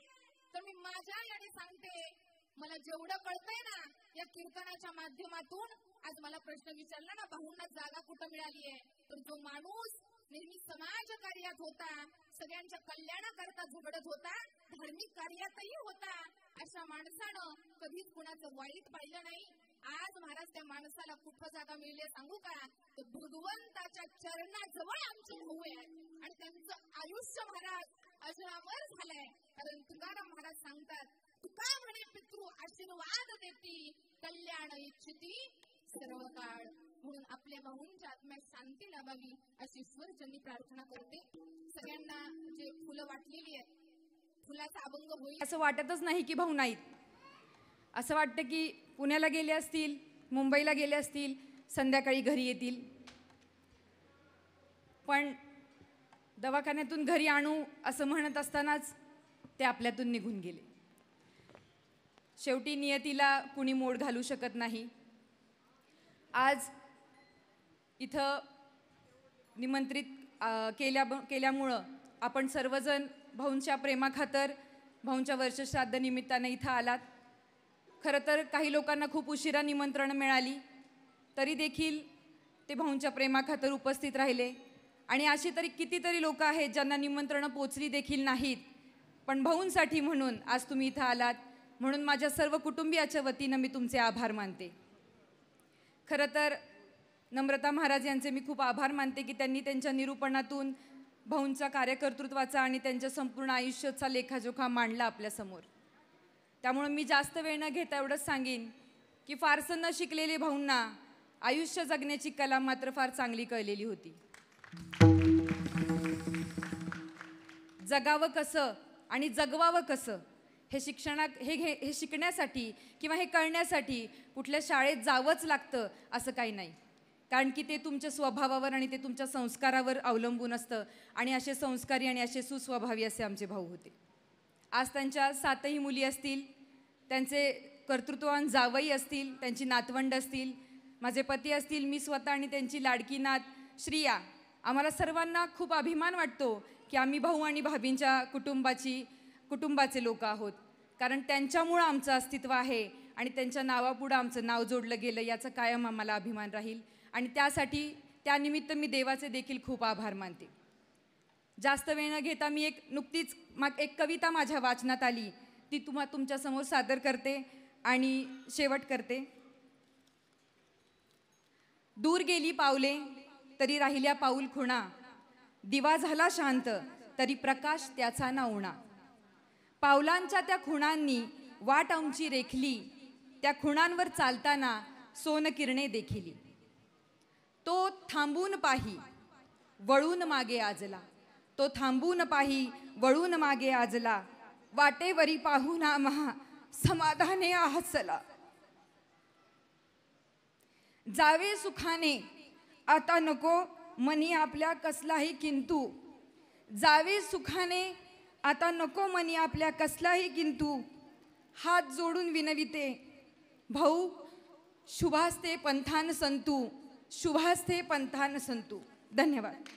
तर मी माझ्या याने सांगते मला जेवढं कळतंय ना या कीर्तनाच्या माध्यमातून. आज मला प्रश्न विचारला ना भाऊंना जागा कुठं मिळाली आहे, तर जो माणूस नेहमी समाज कार्यात होता, सगळ्यांच्या कल्याणाकरता झगडत होता, धार्मिक कार्यातही होता, अशा माणसानं कधीच कुणाचं वाईट पाहिलं नाही. आज महाराज त्या माणसाला कुठं जागा मिळली सांगू का, तर भगवंताच्या चरणाजवळ आमचे भाऊ आहे आणि त्यांचं आयुष्य महाराज अजरामर झालंय. कारण तुकाराम महाराज सांगतात तुका म्हणे पितृ आशीर्वाद देती, कल्याण इच्छिती सर्व काळ. म्हणून आपल्या भाऊंच्या आत्म्यात शांती लावावी अशी ईश्वरचरणी प्रार्थना करते. सगळ्यांना जे फुलं वाटलेली आहेत फुलाचा अभंग होईल असं वाटतच नाही की भाऊ नाहीत. असं वाटतं की पुण्याला गेले असतील, मुंबईला गेले असतील, संध्याकाळी घरी येतील. पण दवाखान्यातून घरी आणू असं म्हणत असतानाच ते आपल्यातून निघून गेले. शेवटी नियतीला कुणी मोड घालू शकत नाही. आज इथं निमंत्रित केल्यामुळं आपण सर्वजण भाऊंच्या प्रेमाखातर भाऊंच्या वर्षश्राद्ध निमित्तानं इथं आलात. खरं तर काही लोकांना खूप उशिरा निमंत्रणं मिळाली तरी देखील ते भाऊंच्या प्रेमाखातर उपस्थित राहिले आणि अशी तरी कितीतरी लोक आहेत ज्यांना निमंत्रणं पोचली देखील नाहीत, पण भाऊंसाठी म्हणून आज तुम्ही इथं आलात. म्हणून माझ्या सर्व कुटुंबियाच्या वतीनं मी तुमचे आभार मानते. खरं तर नम्रता महाराज यांचे मी खूप आभार मानते की त्यांनी त्यांच्या निरूपणातून भाऊंच्या कार्यकर्तृत्वाचा आणि त्यांच्या संपूर्ण आयुष्याचा लेखाजोखा मांडला आपल्यासमोर. त्यामुळे मी जास्त वेळ न घेता एवढंच सांगेन की फारसं न शिकलेले भाऊंना आयुष्य जगण्याची कला मात्र फार चांगली कळलेली होती. जगावं कसं आणि जगवावं कसं हे हे शिकण्यासाठी किंवा हे कळण्यासाठी कुठल्या शाळेत जावंच लागतं असं काही नाही. कारण की ते तुमच्या स्वभावावर आणि ते तुमच्या संस्कारावर अवलंबून असतं आणि असे संस्कारी आणि असे सुस्वभावी असे आमचे भाऊ होते. आज त्यांच्या 7ही मुली असतील, त्यांचे कर्तृत्ववान जावई असतील, त्यांची नातवंड असतील, माझे पती असतील, मी स्वतः आणि त्यांची लाडकी नात श्रिया. आम्हाला सर्वांना खूप अभिमान वाटतो की आम्ही भाऊ आणि भाभींच्या कुटुंबाचे लोक आहोत. कारण त्यांच्यामुळं आमचं अस्तित्व आहे आणि त्यांच्या नावापुढं आमचं नाव जोडलं गेलं याचा कायम आम्हाला अभिमान राहील आणि त्यानिमित्त मी देवाचे देखील खूप आभार मानते. जास्त वेळ न घेता मी नुकतीच एक कविता माझ्या वाचनात आली ती तुमच्यासमोर सादर करते आणि शेवट करते. दूर गेली पावले तरी राहिल्या पाऊल खुणा, दिवा झाला शांत तरी प्रकाश त्याचा ना उणा. पावलांच्या त्या खुणांनी वाट आमची रेखली, त्या खुणांवर चालताना सोनकिरणे देखिली. तो थांबून पाही वळून मागे आजला, तो थांबून पाही वळून मागे आजला, वाटेवरी पाहून आम्हा समाधाने हसला. जावे सुखाने आता नको मनी आपल्या कसलाही किंतु, जावे सुखाने आता नको मनी आपल्या कसलाही किंतु, हात जोडून विनविते भाऊ शुभास्ते पंथान संतू, शुभास्ते पंथान संतू. धन्यवाद.